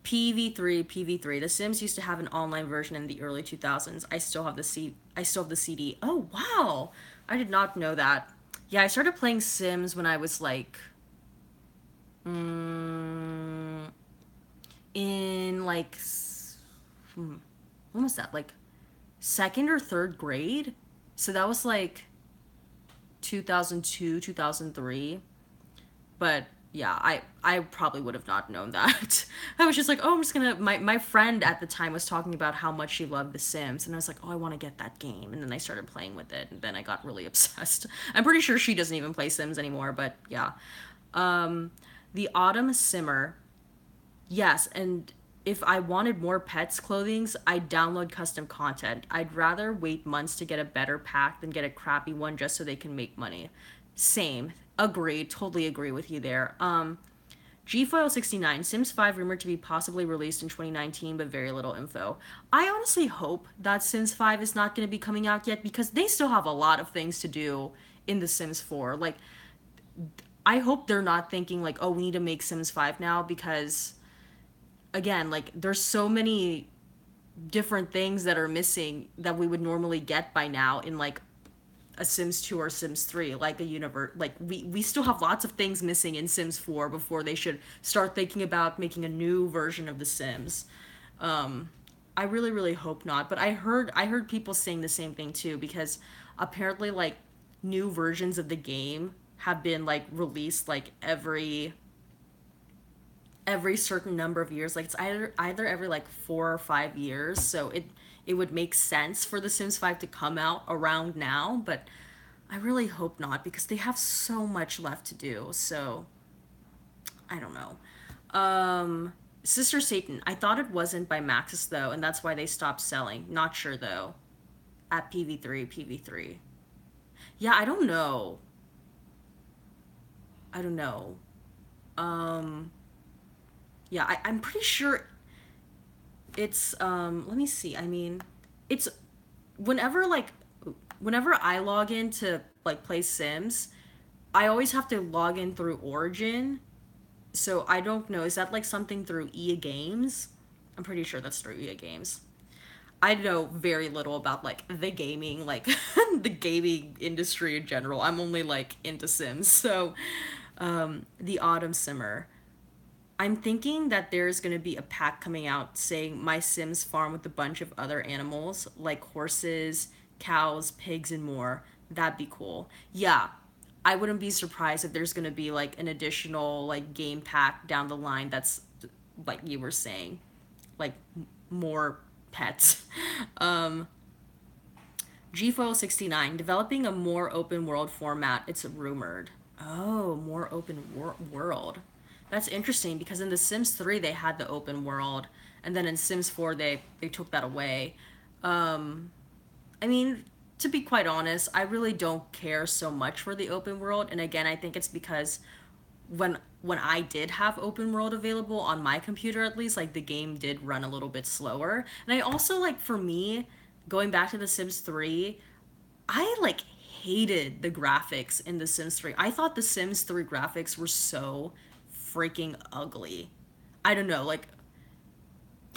PV3. The Sims used to have an online version in the early 2000s. I still have the CD. Oh, wow. I did not know that. Yeah, I started playing Sims when I was like in like when was that? Like second or third grade? So that was like 2002, 2003. But yeah, I probably would have not known that. I was just like, oh, I'm just gonna. My friend at the time was talking about how much she loved The Sims, and I was like, oh, I want to get that game. And then I started playing with it, and then I got really obsessed. I'm pretty sure she doesn't even play Sims anymore, but yeah. The Autumn Simmer, yes, and if I wanted more pets clothings, I'd download custom content. I'd rather wait months to get a better pack than get a crappy one just so they can make money. Same. Agreed. Totally agree with you there. Gfoil69, Sims 5 rumored to be possibly released in 2019, but very little info. I honestly hope that Sims 5 is not going to be coming out yet because they still have a lot of things to do in The Sims 4. Like, I hope they're not thinking, like, oh, we need to make Sims 5 now because, again, like, there's so many different things that are missing that we would normally get by now in like a Sims 2 or Sims 3, like a universe. Like we still have lots of things missing in Sims 4 before they should start thinking about making a new version of the Sims. I really really hope not, but I heard people saying the same thing too, because apparently like new versions of the game have been like released like every certain number of years. Like it's either every like 4 or 5 years. So it would make sense for The Sims 5 to come out around now, but I really hope not because they have so much left to do. So I don't know. Sister Satan. I thought it wasn't by Maxis though, and that's why they stopped selling. Not sure though. At PV3. Yeah, I don't know. I don't know. Um, yeah, I'm pretty sure it's let me see. I mean, it's whenever like whenever I log in to like play Sims, I always have to log in through Origin. So I don't know. Is that like something through EA Games? I'm pretty sure that's through EA Games. I know very little about like the gaming, like the gaming industry in general. I'm only like into Sims. So, the Autumn Simmer. I'm thinking that there's going to be a pack coming out saying My Sims farm with a bunch of other animals like horses, cows, pigs, and more. That'd be cool. Yeah, I wouldn't be surprised if there's going to be like an additional like game pack down the line that's like you were saying, like more pets. Um, GFoil69, developing a more open world format, it's rumored. Oh, more open world. That's interesting because in The Sims 3 they had the open world, and then in Sims 4 they took that away. Um, I mean, to be quite honest, I really don't care so much for the open world, and again, I think it's because when I did have open world available on my computer at least, like the game did run a little bit slower. And I also like for me, going back to The Sims 3, I like hated the graphics in The Sims 3. I thought The Sims 3 graphics were so freaking ugly. I don't know, like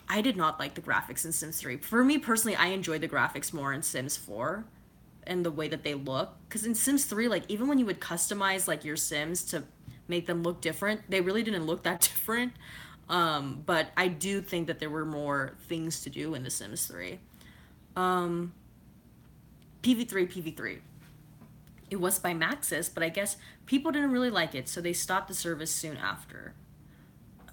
I did not like the graphics in Sims 3. For me personally, I enjoyed the graphics more in Sims 4 and the way that they look. Because in Sims 3, like even when you would customize like your Sims to make them look different, they really didn't look that different. But I do think that there were more things to do in The Sims 3. Um, PV3. It was by Maxis, but I guess people didn't really like it, so they stopped the service soon after.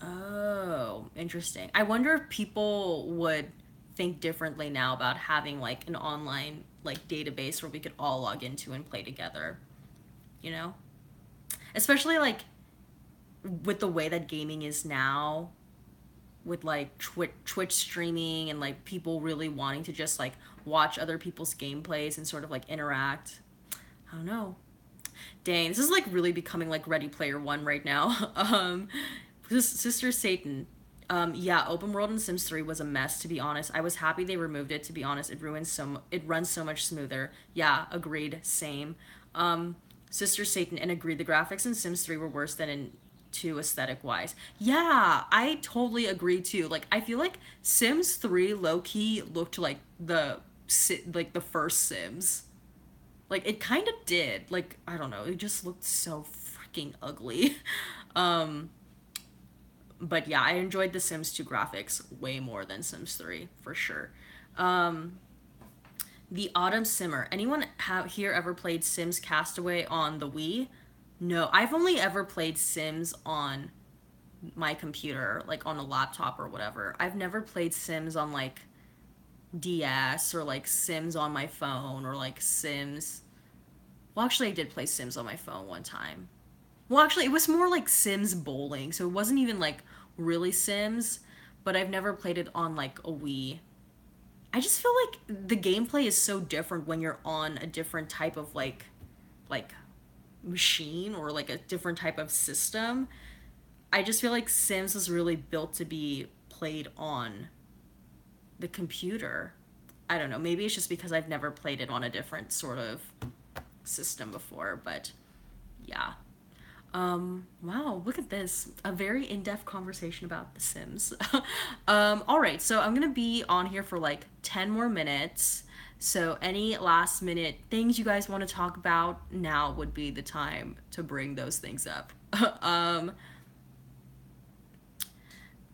Oh, interesting. I wonder if people would think differently now about having like an online like database where we could all log into and play together, you know? Especially like with the way that gaming is now, with like Twitch streaming and like people really wanting to just like watch other people's gameplays and sort of like interact. I don't know. Dang, this is like really becoming like Ready Player One right now. Sister Satan. Yeah, open world in Sims 3 was a mess, to be honest. I was happy they removed it, to be honest. It runs so much smoother. Yeah, agreed, same. Sister Satan, and agreed, the graphics in Sims 3 were worse than in 2 aesthetic wise. Yeah, I totally agree too. Like I feel like Sims 3 low key looked like the first Sims. Like it kind of did. Like I don't know, it just looked so freaking ugly. um but yeah, I enjoyed the Sims 2 graphics way more than Sims 3 for sure. Um, the Autumn Simmer. Anyone here ever played Sims Castaway on the Wii? No, I've only ever played Sims on my computer, like on a laptop or whatever. I've never played Sims on like DS or like Sims on my phone or like Sims. Well, actually, I did play Sims on my phone one time. Well, actually, it was more like Sims Bowling, so it wasn't even like really Sims, but I've never played it on like a Wii. I just feel like the gameplay is so different when you're on a different type of like machine or like a different type of system. I just feel like Sims is really built to be played on the computer. I don't know, maybe it's just because I've never played it on a different sort of system before, but yeah. Wow, look at this. A very in-depth conversation about The Sims. All right, so I'm gonna be on here for like 10 more minutes. So any last minute things you guys want to talk about, now would be the time to bring those things up. um,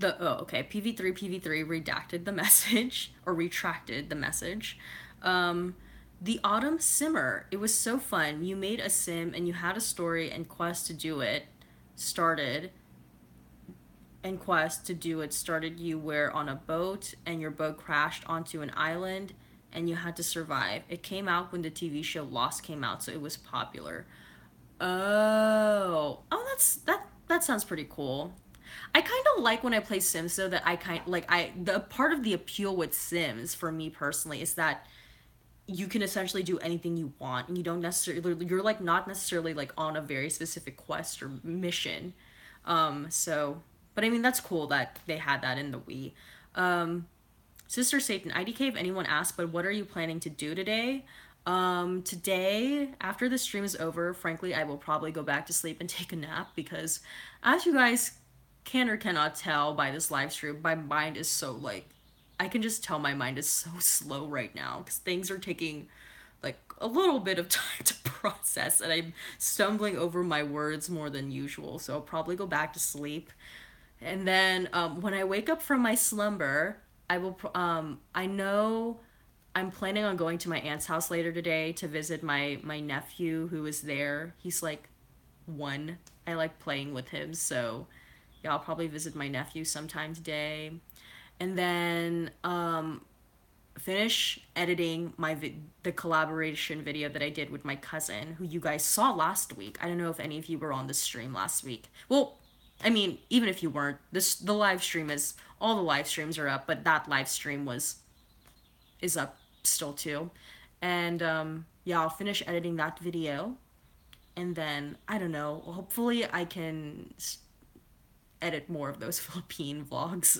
okay, PV3 redacted the message or retracted the message. Um, the Autumn Simmer. It was so fun. You made a sim and you had a story and quest to do it started and quest to do it started. You were on a boat and your boat crashed onto an island and you had to survive. It came out when the TV show Lost came out, so it was popular. That sounds pretty cool. I kind of like when I play Sims though, that I kind like I the part of the appeal with Sims for me personally is that you can essentially do anything you want and you don't necessarily, you're like not necessarily like on a very specific quest or mission. So but I mean that's cool that they had that in the Wii. Um Sister Satan, IDK if anyone asked, but what are you planning to do today? Today, after the stream is over, frankly, I will probably go back to sleep and take a nap because, as you guys can or cannot tell by this live stream, my mind is so like, I can just tell my mind is so slow right now because things are taking like a little bit of time to process and I'm stumbling over my words more than usual. So I'll probably go back to sleep. And then when I wake up from my slumber, I know I'm planning on going to my aunt's house later today to visit my nephew who is there. He's like 1. I like playing with him, so yeah, I'll probably visit my nephew sometime today. And then finish editing the collaboration video that I did with my cousin, who you guys saw last week. I don't know if any of you were on the stream last week. Well, I mean, even if you weren't, the live stream is all the live streams are up, but that live stream was is up still too. And yeah, I'll finish editing that video, and then I don't know. Hopefully, I can edit more of those Philippine vlogs.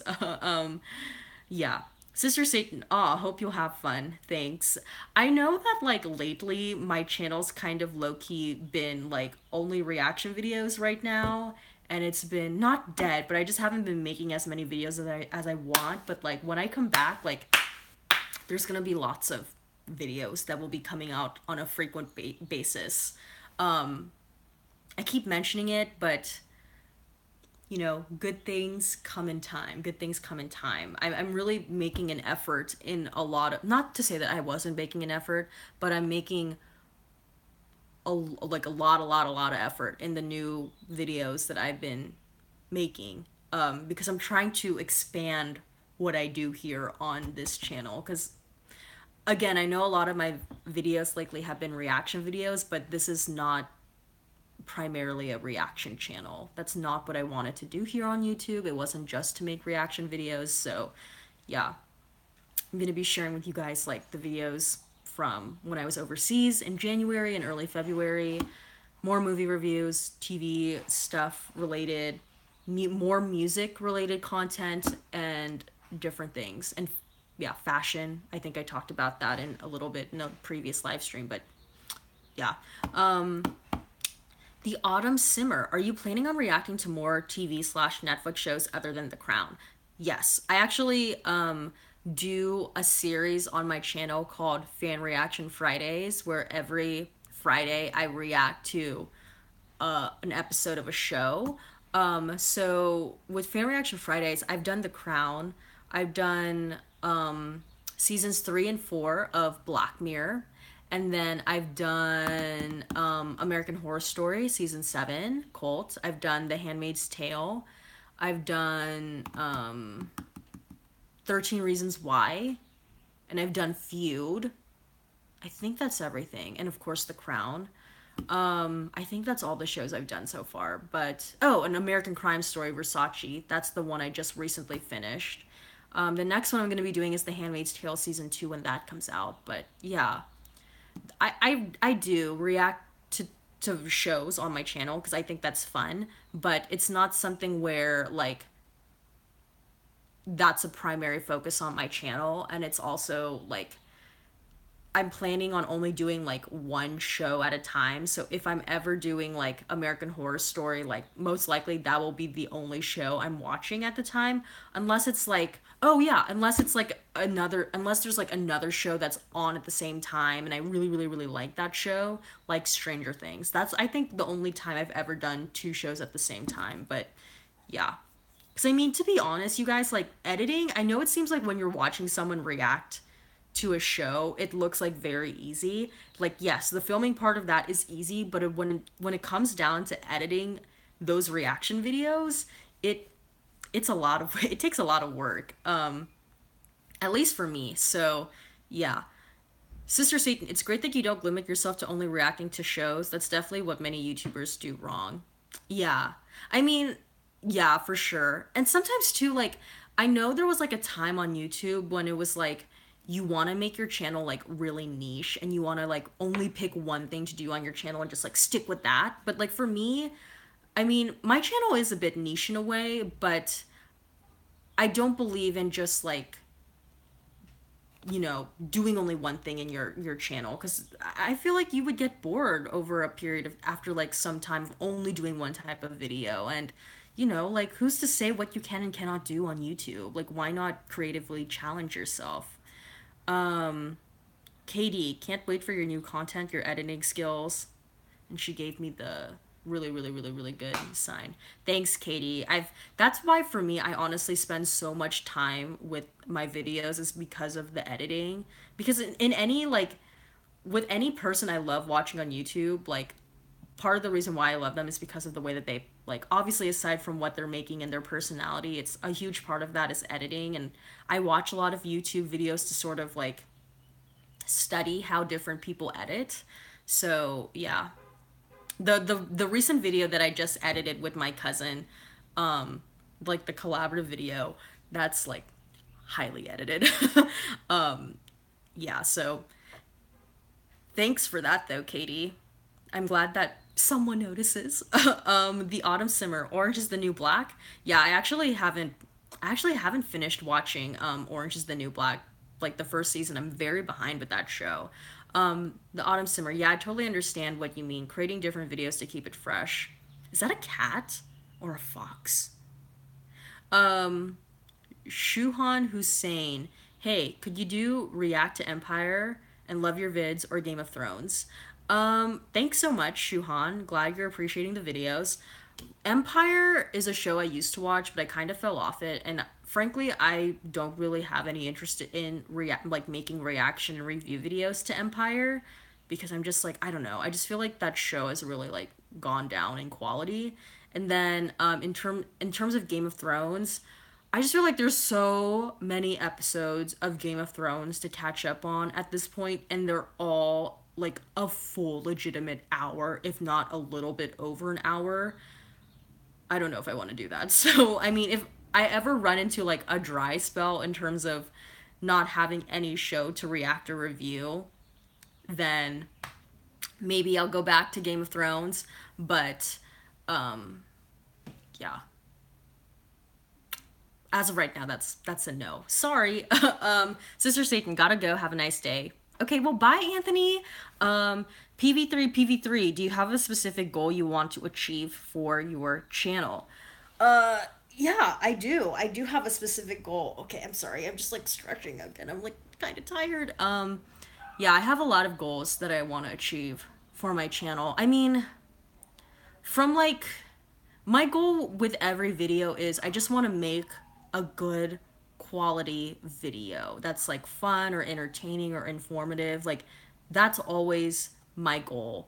Yeah. Sister Satan, aw, hope you'll have fun. Thanks. I know that like lately my channel's kind of low key been like only reaction videos right now, and it's been not dead, but I just haven't been making as many videos as I want. But like when I come back, like there's gonna be lots of videos that will be coming out on a frequent basis. I keep mentioning it, but you know, good things come in time. Good things come in time. I'm really making an effort in a lot of, not to say that I wasn't making an effort, but I'm making a lot of effort in the new videos that I've been making. Because I'm trying to expand what I do here on this channel. Because again, I know a lot of my videos lately have been reaction videos, but this is not primarily a reaction channel. That's not what I wanted to do here on YouTube. It wasn't just to make reaction videos. So yeah, I'm going to be sharing with you guys like the videos from when I was overseas in January and early February, more movie reviews, TV stuff related, more music related content, and different things. And yeah, fashion. I think I talked about that in a little bit in a previous live stream, but yeah. The Autumn Simmer. Are you planning on reacting to more TV/Netflix shows other than The Crown? Yes. I actually do a series on my channel called Fan Reaction Fridays, where every Friday I react to an episode of a show. So with Fan Reaction Fridays, I've done The Crown. I've done seasons 3 and 4 of Black Mirror. And then I've done American Horror Story season 7, Cult. I've done The Handmaid's Tale. I've done 13 Reasons Why. And I've done Feud. I think that's everything. And of course, The Crown. I think that's all the shows I've done so far. But, oh, an American Crime Story, Versace. That's the one I just recently finished. The next one I'm going to be doing is The Handmaid's Tale season 2 when that comes out. But yeah, I do react to shows on my channel because I think that's fun, but it's not something where like that's a primary focus on my channel, and it's also like I'm planning on only doing like one show at a time. So if I'm ever doing like American Horror Story, like most likely that will be the only show I'm watching at the time, unless it's like, oh yeah, unless it's like unless there's like another show that's on at the same time and I really really really like that show, like Stranger Things. That's I think the only time I've ever done two shows at the same time, but yeah. Cuz I mean, to be honest, you guys, like editing, I know it seems like when you're watching someone react to a show, it looks like very easy. Like yes, the filming part of that is easy, but when it comes down to editing those reaction videos, it it's a lot of it takes a lot of work. At least for me. So, yeah. Sister Satan, it's great that you don't limit yourself to only reacting to shows. That's definitely what many YouTubers do wrong. Yeah. I mean, yeah, for sure. And sometimes too, like, I know there was like a time on YouTube when it was like you want to make your channel like really niche and you want to like only pick one thing to do on your channel and just like stick with that. But like for me, I mean, my channel is a bit niche in a way, but I don't believe in just like, you know, doing only one thing in your channel, because I feel like you would get bored over a period of after like some time of only doing one type of video. And you know, like who's to say what you can and cannot do on YouTube? Like why not creatively challenge yourself? Katie, can't wait for your new content, your editing skills. And she gave me the really really really really good sign. Thanks, Katie. I've That's why for me I honestly spend so much time with my videos, is because of the editing. Because in any like with any person I love watching on YouTube, like part of the reason why I love them is because of the way that they, like, obviously aside from what they're making and their personality, it's a huge part of that is editing. And I watch a lot of YouTube videos to sort of like study how different people edit. So yeah, the recent video that I just edited with my cousin, like the collaborative video, that's like highly edited. Yeah, so thanks for that though, Katie. I'm glad that someone notices. The Autumn Simmer, Orange is the New Black. Yeah, I actually haven't finished watching Orange is the New Black, like the first season. I'm very behind with that show. The Autumn Simmer. Yeah, I totally understand what you mean. Creating different videos to keep it fresh. Is that a cat or a fox? Shuhan Hussein. Hey, could you do React to Empire and Love Your Vids or Game of Thrones? Thanks so much, Shuhan. Glad you're appreciating the videos. Empire is a show I used to watch, but I kind of fell off it, and frankly, I don't really have any interest in like making reaction and review videos to Empire, because I'm just like, I don't know. I just feel like that show has really like gone down in quality. And then in terms of Game of Thrones, I just feel like there's so many episodes of Game of Thrones to catch up on at this point, and they're all like a full legitimate hour, if not a little bit over an hour. I don't know if I want to do that. So, I mean, if I ever run into like a dry spell in terms of not having any show to react or review, then maybe I'll go back to Game of Thrones. But, yeah. As of right now, that's a no. Sorry. Sister Satan, gotta go. Have a nice day. Okay, well, bye, Anthony. PV3, do you have a specific goal you want to achieve for your channel? Yeah, I do. I do have a specific goal. Okay, I'm sorry. I'm just like stretching again. I'm like kind of tired. Yeah, I have a lot of goals that I want to achieve for my channel. I mean, from like my goal with every video is I just want to make a good quality video that's like fun or entertaining or informative. Like that's always my goal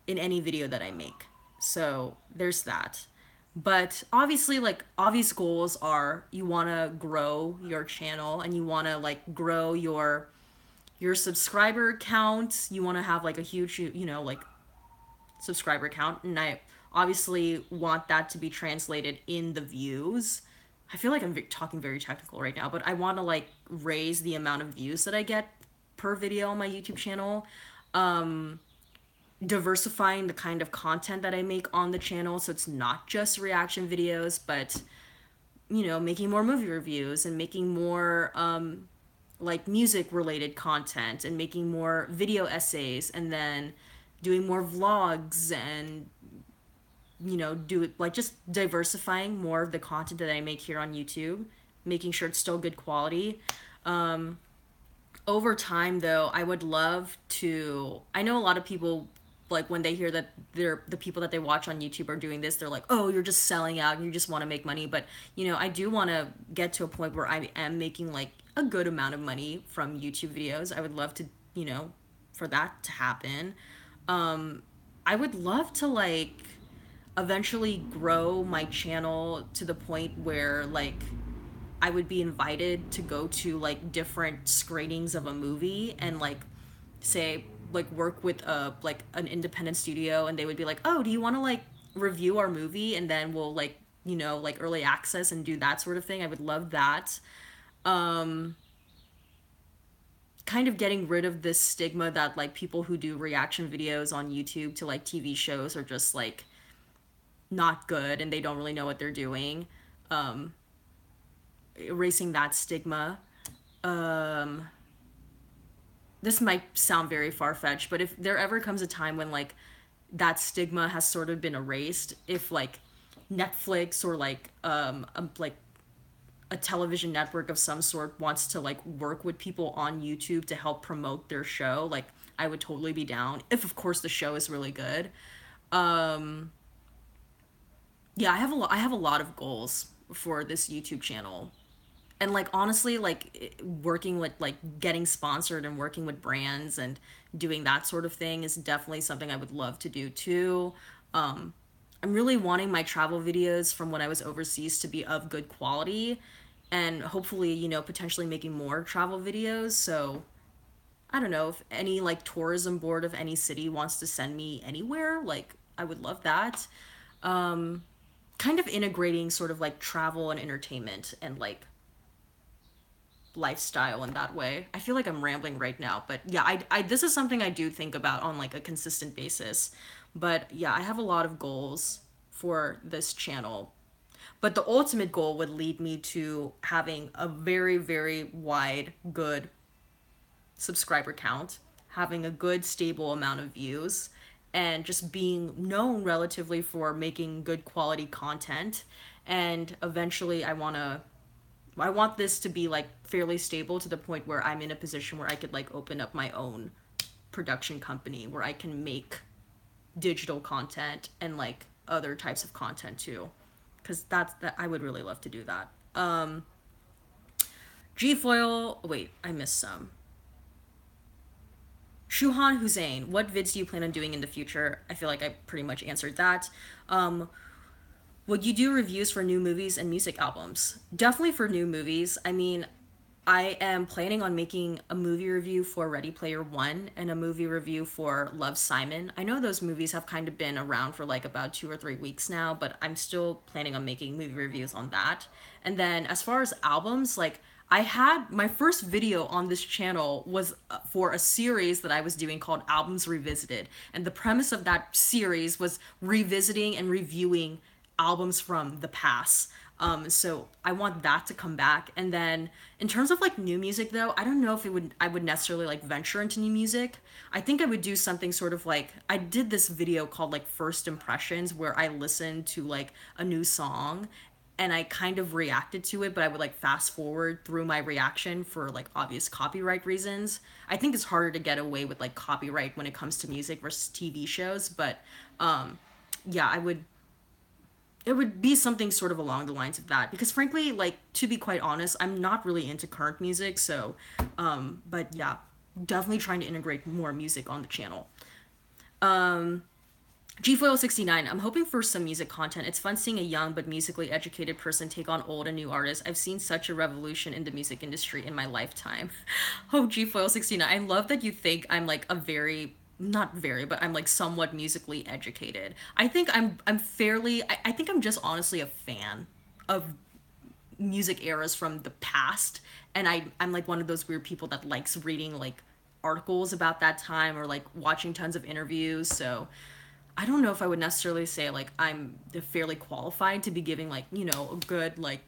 in any video that I make. So there's that. But obviously, like obvious goals are you want to grow your channel and you want to like grow your subscriber count. You want to have like a huge, you know, like subscriber count, and I obviously want that to be translated in the views. I feel like I'm talking very technical right now, but I want to like raise the amount of views that I get per video on my YouTube channel. Diversifying the kind of content that I make on the channel, so it's not just reaction videos, but you know, making more movie reviews and making more like music related content and making more video essays, and then doing more vlogs, and do it like just diversifying more of the content that I make here on YouTube, making sure it's still good quality. Over time though, I would love to, I know a lot of people, like when they hear that they're the people that they watch on YouTube are doing this, they're like, oh, you're just selling out and you just want to make money. But I do want to get to a point where I am making like a good amount of money from YouTube videos. I would love to, for that to happen. I would love to like eventually grow my channel to the point where like I would be invited to go to like different screenings of a movie, and like say like work with a like an independent studio, and they would be like, oh, do you want to like review our movie, and then we'll like like early access and do that sort of thing. I would love that. Kind of getting rid of this stigma that like people who do reaction videos on YouTube to like TV shows are just like not good and they don't really know what they're doing. Erasing that stigma. This might sound very far-fetched, but if there ever comes a time when like that stigma has sort of been erased, if like Netflix or like a television network of some sort wants to like work with people on YouTube to help promote their show, like I would totally be down, if of course the show is really good. Yeah, I have a lot of goals for this YouTube channel. And like honestly, like working with like getting sponsored and working with brands and doing that sort of thing is definitely something I would love to do too. I'm really wanting my travel videos from when I was overseas to be of good quality, and hopefully, potentially making more travel videos. So I don't know if any like tourism board of any city wants to send me anywhere, like I would love that. Kind of integrating sort of like travel and entertainment and like lifestyle in that way. I feel like I'm rambling right now, but yeah, I this is something I do think about on like a consistent basis. But yeah, I have a lot of goals for this channel. But the ultimate goal would lead me to having a very, very wide, good subscriber count, having a good, stable amount of views, and just being known relatively for making good quality content. And eventually, I want this to be like fairly stable to the point where I'm in a position where I could like open up my own production company where I can make digital content and like other types of content too, because that's that I would really love to do that. Gfoil, wait, I missed some. Shuhan Hussein, what vids do you plan on doing in the future? I feel like I pretty much answered that. Would you do reviews for new movies and music albums? Definitely for new movies. I mean, I am planning on making a movie review for Ready Player One and a movie review for Love, Simon. I know those movies have kind of been around for like about 2 or 3 weeks now, but I'm still planning on making movie reviews on that. And then as far as albums, like I had my first video on this channel was for a series that I was doing called Albums Revisited. And the premise of that series was revisiting and reviewing albums from the past. So I want that to come back. And then in terms of like new music though, I don't know if I would necessarily like venture into new music. I think I would do something sort of like I did this video called like First Impressions where I listened to like a new song and I kind of reacted to it, but I would like fast forward through my reaction for like obvious copyright reasons. I think it's harder to get away with like copyright when it comes to music versus TV shows, but yeah, it would be something sort of along the lines of that because frankly, like to be quite honest, I'm not really into current music, so but yeah, definitely trying to integrate more music on the channel. Gfoil69, I'm hoping for some music content. It's fun seeing a young but musically educated person take on old and new artists. I've seen such a revolution in the music industry in my lifetime. Oh, Gfoil69, I love that you think I'm like a very not very, but I'm like somewhat musically educated. I think I'm fairly I think I'm just honestly a fan of music eras from the past, and I'm like one of those weird people that likes reading like articles about that time or like watching tons of interviews. So I don't know if I would necessarily say like I'm fairly qualified to be giving like, a good like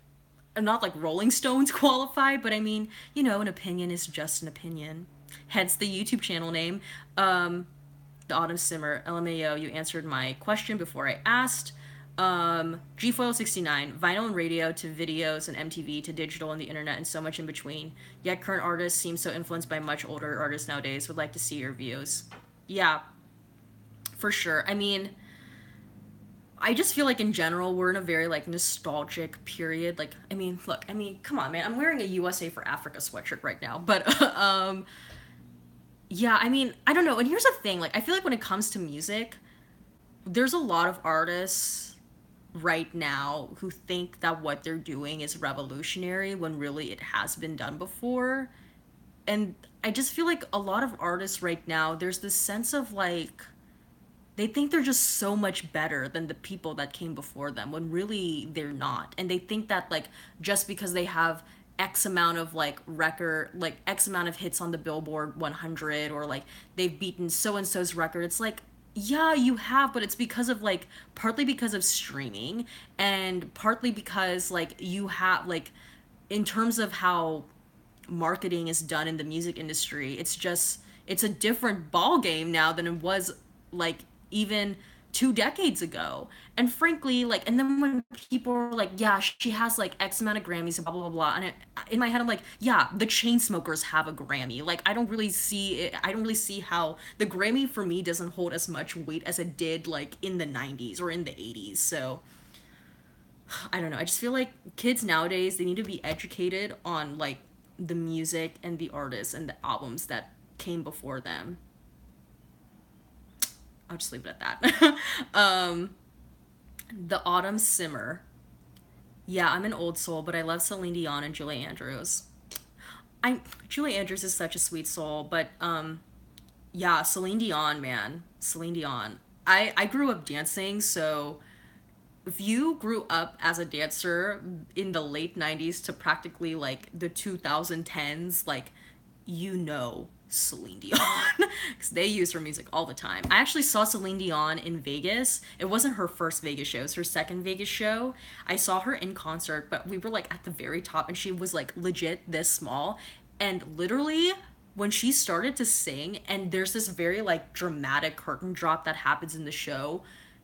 not like Rolling Stones qualified, but I mean, you know, an opinion is just an opinion. Hence the YouTube channel name. The Autumn Simmer, LMAO, you answered my question before I asked. Gfoil 69, vinyl and radio to videos and MTV to digital and the internet and so much in between. Yet current artists seem so influenced by much older artists nowadays. Would like to see your views. Yeah, for sure. I mean, I just feel like in general we're in a very like nostalgic period. Like, I mean, look, I mean, come on, man. I'm wearing a USA for Africa sweatshirt right now, but yeah, I mean, I don't know. And here's the thing, like I feel like when it comes to music, there's a lot of artists right now who think that what they're doing is revolutionary when really it has been done before. And I just feel like a lot of artists right now, there's this sense of like they think they're just so much better than the people that came before them when really they're not. And they think that like just because they have X amount of like record, like X amount of hits on the Billboard 100, or like they've beaten so and so's record, it's like, yeah, you have, but it's because of like partly because of streaming, and partly because like you have like in terms of how marketing is done in the music industry, it's just it's a different ball game now than it was like even 2 decades ago. And frankly, like, and then when people are like, yeah, she has like X amount of Grammys and blah blah blah blah, and in my head I'm like, yeah, the Chainsmokers have a Grammy. Like, I don't really see it. I don't really see how the Grammy for me doesn't hold as much weight as it did like in the 90s or in the 80s. So I don't know. I just feel like kids nowadays, they need to be educated on like the music and the artists and the albums that came before them. I'll just leave it at that. The Autumn Simmer. Yeah, I'm an old soul, but I love Celine Dion and Julie Andrews. I Julie Andrews is such a sweet soul, but yeah, Celine Dion, man. Celine Dion. I grew up dancing, so if you grew up as a dancer in the late 90s to practically like the 2010s, like you know Celine Dion because they use her music all the time. I actually saw Celine Dion in Vegas. It wasn't her first Vegas show, it was her second Vegas show. I saw her in concert, but we were like at the very top and she was like legit this small. And literally when she started to sing and there's this very like dramatic curtain drop that happens in the show,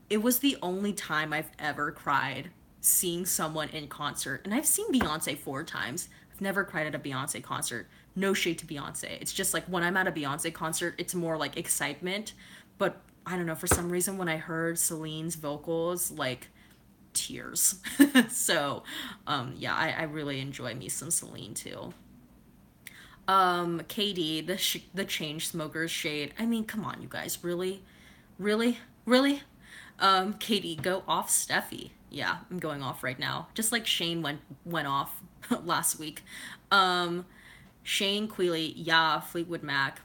it was the only time I've ever cried seeing someone in concert. And I've seen Beyonce 4 times. I've never cried at a Beyonce concert. No shade to Beyonce. It's just like when I'm at a Beyonce concert, it's more like excitement. But I don't know, for some reason when I heard Celine's vocals, like tears. So, yeah, I really enjoy me some Celine too. Katie, the change smokers shade. I mean, come on, you guys, really, really, really. Katie, go off Steffi. Yeah, I'm going off right now. Just like Shane went off last week. Um, Shane Queely, yeah, Fleetwood Mac.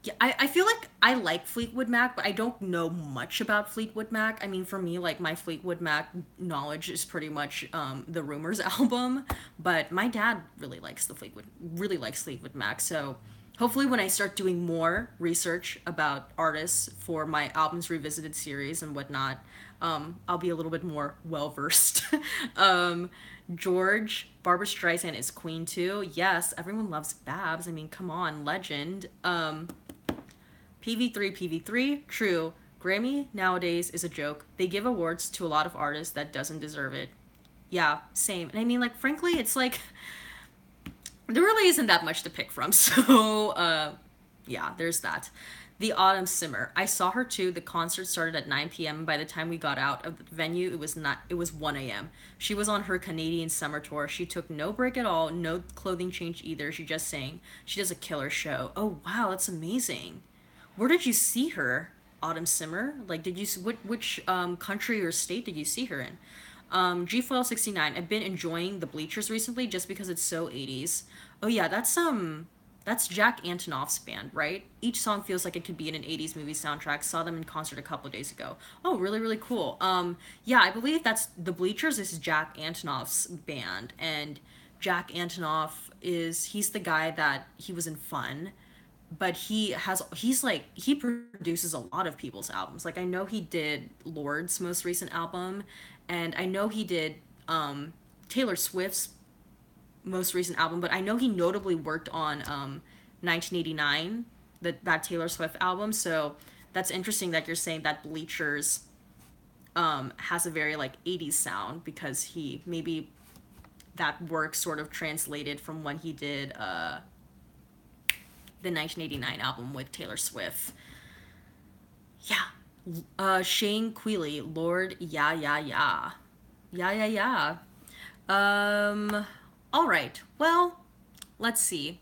Yeah, I feel like I like Fleetwood Mac, but I don't know much about Fleetwood Mac. I mean, for me, like my Fleetwood Mac knowledge is pretty much the Rumors album. But my dad really likes Fleetwood Mac. So hopefully, when I start doing more research about artists for my albums revisited series and whatnot, I'll be a little bit more well versed. um, George, Barbara Streisand is queen too. Yes, everyone loves Babs. I mean, come on, legend. PV3, true. Grammy nowadays is a joke. They give awards to a lot of artists that doesn't deserve it. Yeah, same. And I mean, like, frankly, it's like there really isn't that much to pick from. So, yeah, there's that. The Autumn Simmer. I saw her too. The concert started at 9 p.m. and by the time we got out of the venue, it was 1 a.m. She was on her Canadian summer tour. She took no break at all, no clothing change either. She just sang. She does a killer show. Oh, wow, that's amazing. Where did you see her, Autumn Simmer? Like, did you which country or state did you see her in? G-Foil 69. I've been enjoying the Bleachers recently just because it's so 80s. Oh yeah, that's Jack Antonoff's band, right? Each song feels like it could be in an 80s movie soundtrack. Saw them in concert a couple of days ago. Oh, really, really cool. Yeah, I believe that's the Bleachers is Jack Antonoff's band, and Jack Antonoff he's the guy that he was in Fun, but he produces a lot of people's albums. Like I know he did Lord's most recent album, and I know he did Taylor Swift's most recent album, but I know he notably worked on 1989, that Taylor Swift album. So that's interesting that you're saying that Bleachers has a very like 80s sound, because he maybe that work sort of translated from when he did the 1989 album with Taylor Swift. Yeah. Shane Quealy, Lord, yeah, yeah, yeah. Yeah, yeah, yeah. All right. Well, let's see.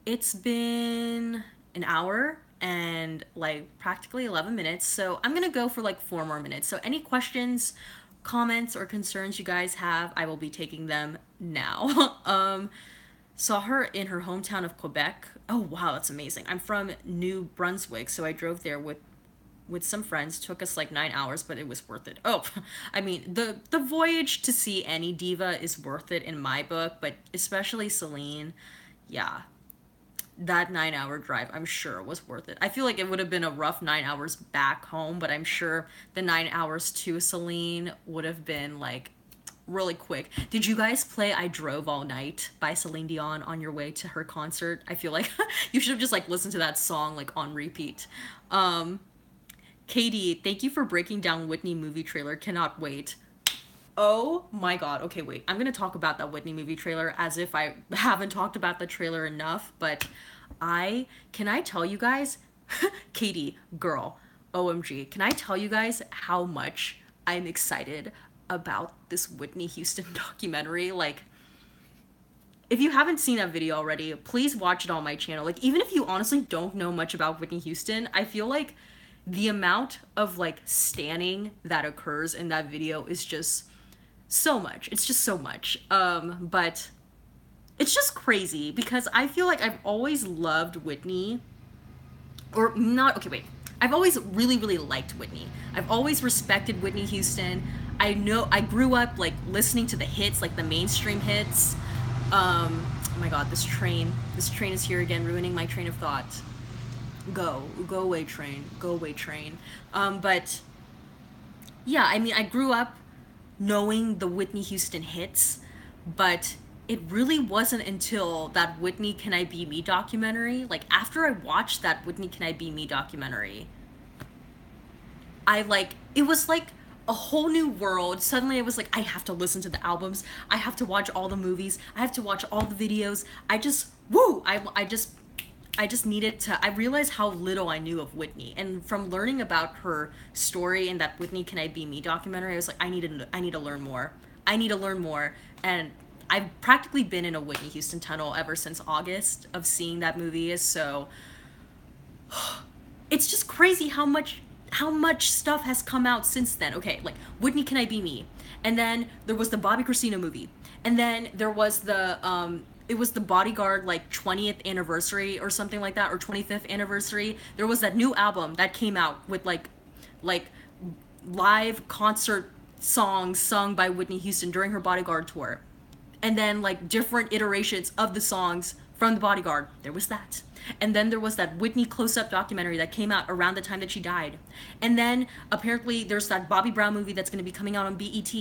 It's been an hour and like practically 11 minutes, so I'm gonna go for like 4 more minutes. So any questions, comments, or concerns you guys have, I will be taking them now. Saw her in her hometown of Quebec. Oh wow, that's amazing. I'm from New Brunswick, so I drove there with some friends. Took us like 9 hours, but it was worth it. Oh, I mean, the voyage to see any diva is worth it in my book, but especially Celine. Yeah, that 9 hour drive, I'm sure, was worth it. I feel like it would have been a rough 9 hours back home, but I'm sure the 9 hours to Celine would have been like really quick. Did you guys play I Drove All Night by Celine Dion on your way to her concert? I feel like you should have just like listened to that song like on repeat. Katie, thank you for breaking down Whitney movie trailer. Cannot wait. Oh my god. Okay, wait. I'm gonna talk about that Whitney movie trailer as if I haven't talked about the trailer enough, but can I tell you guys, Katie, girl, OMG, can I tell you guys how much I'm excited about this Whitney Houston documentary? Like, if you haven't seen that video already, please watch it on my channel. Like, even if you honestly don't know much about Whitney Houston, I feel like the amount of like standing that occurs in that video is just so much. It's just so much. But it's just crazy because I feel like I've always loved Whitney, or not. Okay, wait. I've always really, really liked Whitney. I've always respected Whitney Houston. I know I grew up like listening to the hits, like the mainstream hits. Oh my god, this train is here again, ruining my train of thought. Go away, train. Go away, train. But yeah, I mean, I grew up knowing the Whitney Houston hits, but it really wasn't until that Whitney Can I Be Me documentary, like after I watched that Whitney Can I Be Me documentary, it was like a whole new world. Suddenly I was like, I have to listen to the albums, I have to watch all the movies, I have to watch all the videos. I just needed to. I realized how little I knew of Whitney, and from learning about her story in that Whitney Can I Be Me documentary, I was like, I need to learn more. I need to learn more, and I've practically been in a Whitney Houston tunnel ever since August of seeing that movie. So it's just crazy how much stuff has come out since then. Okay, like Whitney Can I Be Me, and then there was the Bobby Christina movie, and then there was the it was the Bodyguard like 20th anniversary or something like that, or 25th anniversary. There was that new album that came out with like live concert songs sung by Whitney Houston during her Bodyguard tour, and then like different iterations of the songs from the Bodyguard. There was that. And then there was that Whitney close-up documentary that came out around the time that she died. And then apparently there's that Bobby Brown movie that's going to be coming out on BET,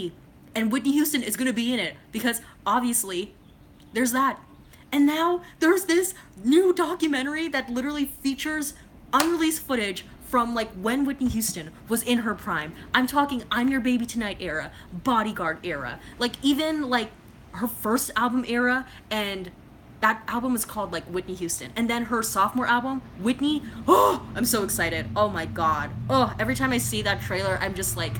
and Whitney Houston is going to be in it because obviously there's that. And now there's this new documentary that literally features unreleased footage from like when Whitney Houston was in her prime. I'm talking I'm Your Baby Tonight era, Bodyguard era, like even like her first album era, and that album is called like Whitney Houston. And then her sophomore album, Whitney. Oh, I'm so excited. Oh my god. Oh, every time I see that trailer, I'm just like,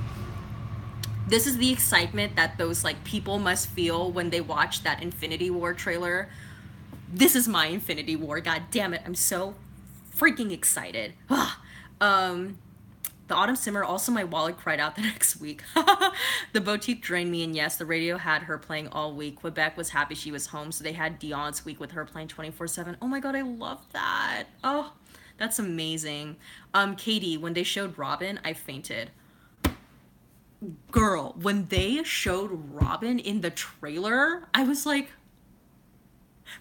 this is the excitement that those like people must feel when they watch that Infinity War trailer. This is my Infinity War. God damn it. I'm so freaking excited. The Autumn Simmer, also my wallet cried out the next week. The boutique drained me, and yes, the radio had her playing all week. Quebec was happy she was home, so they had Dion's week with her playing 24/7. Oh my god, I love that. Oh, that's amazing. Katie, when they showed Robin, I fainted. Girl, when they showed Robin in the trailer, I was like,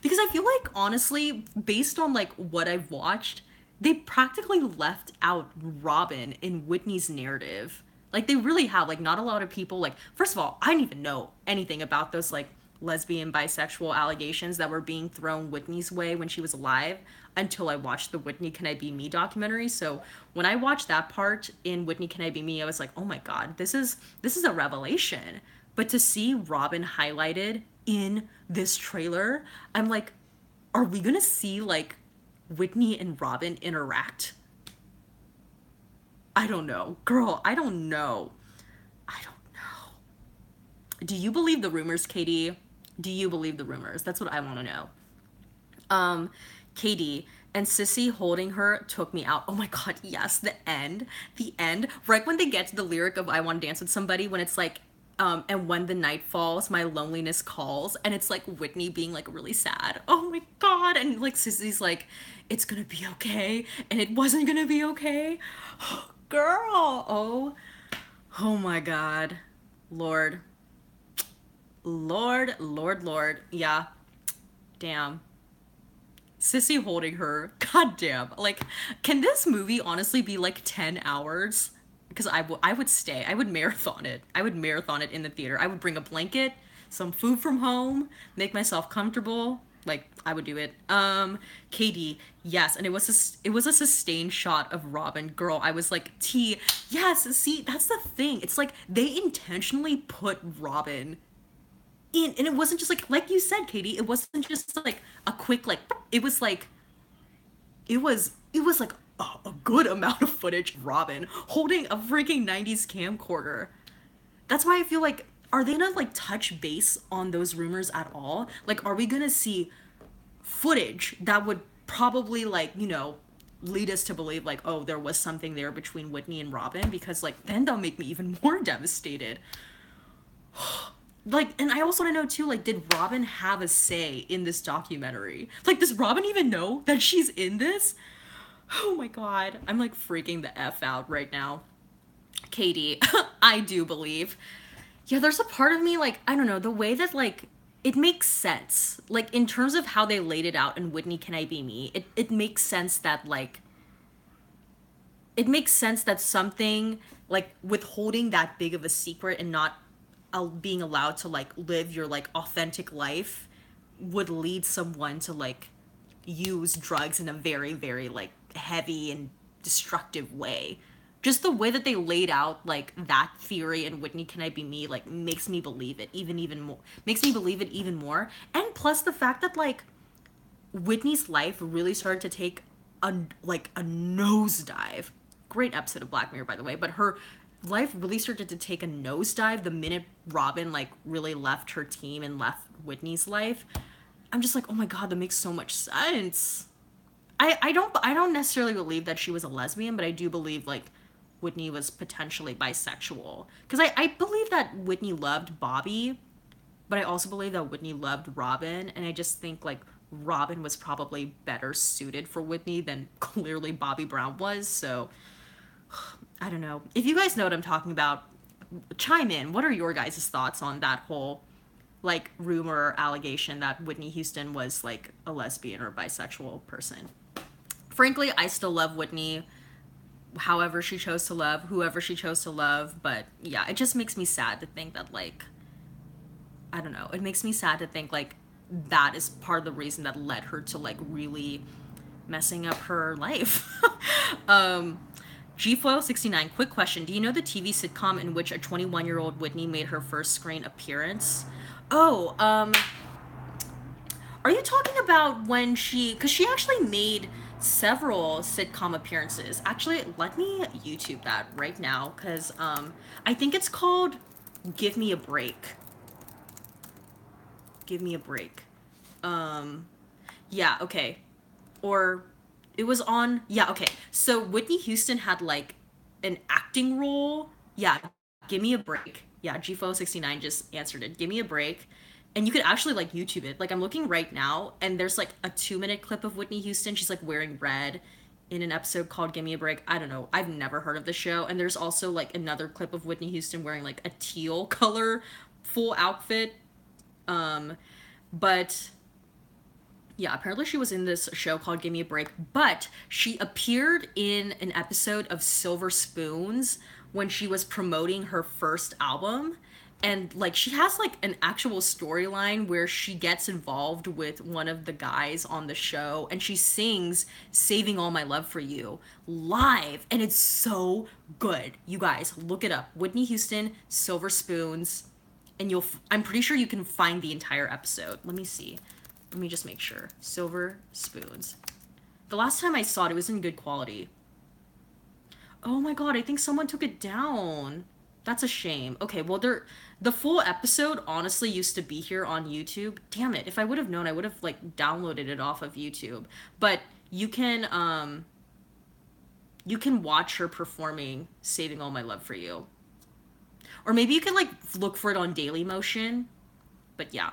because I feel like honestly, based on like what I've watched, they practically left out Robin in Whitney's narrative. Like they really have. Like not a lot of people, like, first of all, I didn't even know anything about those like lesbian, bisexual allegations that were being thrown Whitney's way when she was alive until I watched the Whitney Can I Be Me documentary. So when I watched that part in Whitney Can I Be Me, I was like, oh my God, this is a revelation. But to see Robin highlighted in this trailer, I'm like, are we gonna see like Whitney and Robin interact? I don't know. Girl, I don't know. I don't know. Do you believe the rumors, Katie? Do you believe the rumors? That's what I want to know. Katie, and Sissy holding her took me out. Oh my God, yes, the end. The end. Right when they get to the lyric of I Want to Dance with Somebody, when it's like, and when the night falls, my loneliness calls, and it's like Whitney being like really sad. Oh my God. And like Sissy's like, it's gonna be okay, and it wasn't gonna be okay. Girl. Oh my God. Lord. Lord. Yeah. Damn. Sissy holding her. God damn. Like, can this movie honestly be like 10 hours? Because I would stay. I would marathon it. I would marathon it in the theater. I would bring a blanket, some food from home, make myself comfortable. Like, I would do it. Katie, yes, and it was a sustained shot of Robin. Girl, I was like, yes, see, that's the thing. It's like they intentionally put Robin in, and it wasn't just like you said, Katie, it wasn't just like a quick like, it was like like a good amount of footage of Robin holding a freaking 90s camcorder. That's why I feel like, are they gonna like touch base on those rumors at all? Like, are we gonna see footage that would probably like, you know, lead us to believe like, oh, there was something there between Whitney and Robin? Because like then they'll make me even more devastated. Like, and I also want to know too, like, did Robin have a say in this documentary? Like, does Robin even know that she's in this? Oh my God, I'm like freaking the F out right now. Katie, I do believe. Yeah, there's a part of me, like, I don't know, the way that, like, it makes sense. Like, in terms of how they laid it out in Whitney Can I Be Me, it makes sense that, like, it makes sense that something, like, withholding that big of a secret and not being allowed to like live your like authentic life would lead someone to like use drugs in a very, very like heavy and destructive way. Just the way that they laid out like that theory in Whitney Can I Be Me like makes me believe it even more, makes me believe it even more. And plus the fact that like Whitney's life really started to take a nosedive. Great episode of Black Mirror, by the way, but her life really started to take a nosedive the minute Robin like really left her team and left Whitney's life. I'm just like, oh my God, that makes so much sense. I don't necessarily believe that she was a lesbian, but I do believe like Whitney was potentially bisexual. Because I believe that Whitney loved Bobby, but I also believe that Whitney loved Robin, and I just think like Robin was probably better suited for Whitney than clearly Bobby Brown was, so I don't know. If you guys know what I'm talking about, chime in. What are your guys' thoughts on that whole, like, rumor or allegation that Whitney Houston was, like, a lesbian or bisexual person? Frankly, I still love Whitney, however she chose to love, whoever she chose to love, but yeah, it just makes me sad to think that, like, I don't know. It makes me sad to think, like, that is part of the reason that led her to, like, really messing up her life. GFoil69, quick question. Do you know the TV sitcom in which a 21-year-old Whitney made her first screen appearance? Oh, are you talking about when because she actually made several sitcom appearances. Actually, let me YouTube that right now, because I think it's called Give Me a Break. Give Me a Break. Yeah, okay. Or it was on, yeah, okay. So Whitney Houston had like an acting role. Yeah, Give Me a Break. Yeah, GFO69 just answered it. Give Me a Break. And you could actually like YouTube it. Like I'm looking right now and there's like a 2-minute clip of Whitney Houston. She's like wearing red in an episode called Give Me a Break. I don't know. I've never heard of the show. And there's also like another clip of Whitney Houston wearing like a teal color full outfit. But yeah, apparently she was in this show called Give Me a Break, but she appeared in an episode of Silver Spoons when she was promoting her first album. and like she has like an actual storyline where she gets involved with one of the guys on the show, and she sings "Saving All My Love for You" live, and it's so good. You guys look it up. Whitney Houston, Silver Spoons, and I'm pretty sure you can find the entire episode. Let me see. Let me just make sure. Silver Spoons. The last time I saw it, it was in good quality. Oh my god, I think someone took it down. That's a shame. Okay, well, the full episode honestly used to be here on YouTube. Damn it. If I would have known, I would have like downloaded it off of YouTube. But you can watch her performing Saving All My Love for You. Or maybe you can like look for it on Daily Motion. But yeah.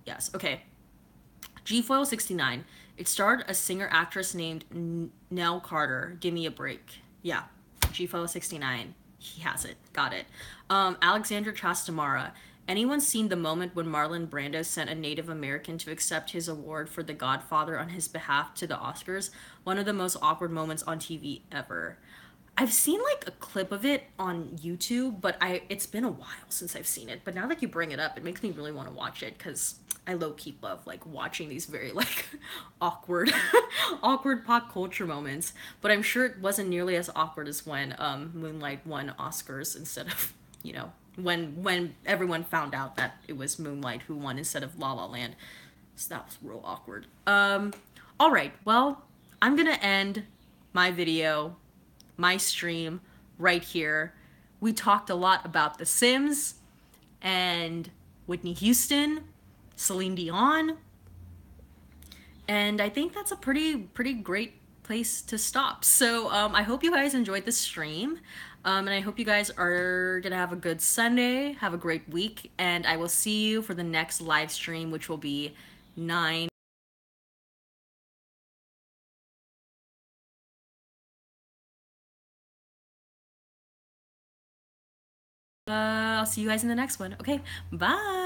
Yes. Okay. G-Foil 69. It starred a singer-actress named Nell Carter. Give me a break. Yeah. G-Foil 69. He has it. Got it. Alexandra Trastamara. Anyone seen the moment when Marlon Brando sent a Native American to accept his award for The Godfather on his behalf to the Oscars? One of the most awkward moments on TV ever. I've seen like a clip of it on YouTube, but it's been a while since I've seen it. But now that you bring it up, it makes me really want to watch it because I low-key love like watching these very like awkward awkward pop culture moments. But I'm sure it wasn't nearly as awkward as when Moonlight won Oscars instead of, you know, when everyone found out that it was Moonlight who won instead of La La Land. So that was real awkward. All right. Well, I'm going to end my video, my stream right here. We talked a lot about The Sims and Whitney Houston, Celine Dion, and I think that's a pretty great place to stop. So I hope you guys enjoyed the stream, and I hope you guys are gonna have a good Sunday, have a great week, and I will see you for the next live stream, which will be 9. I'll see you guys in the next one. Okay, bye.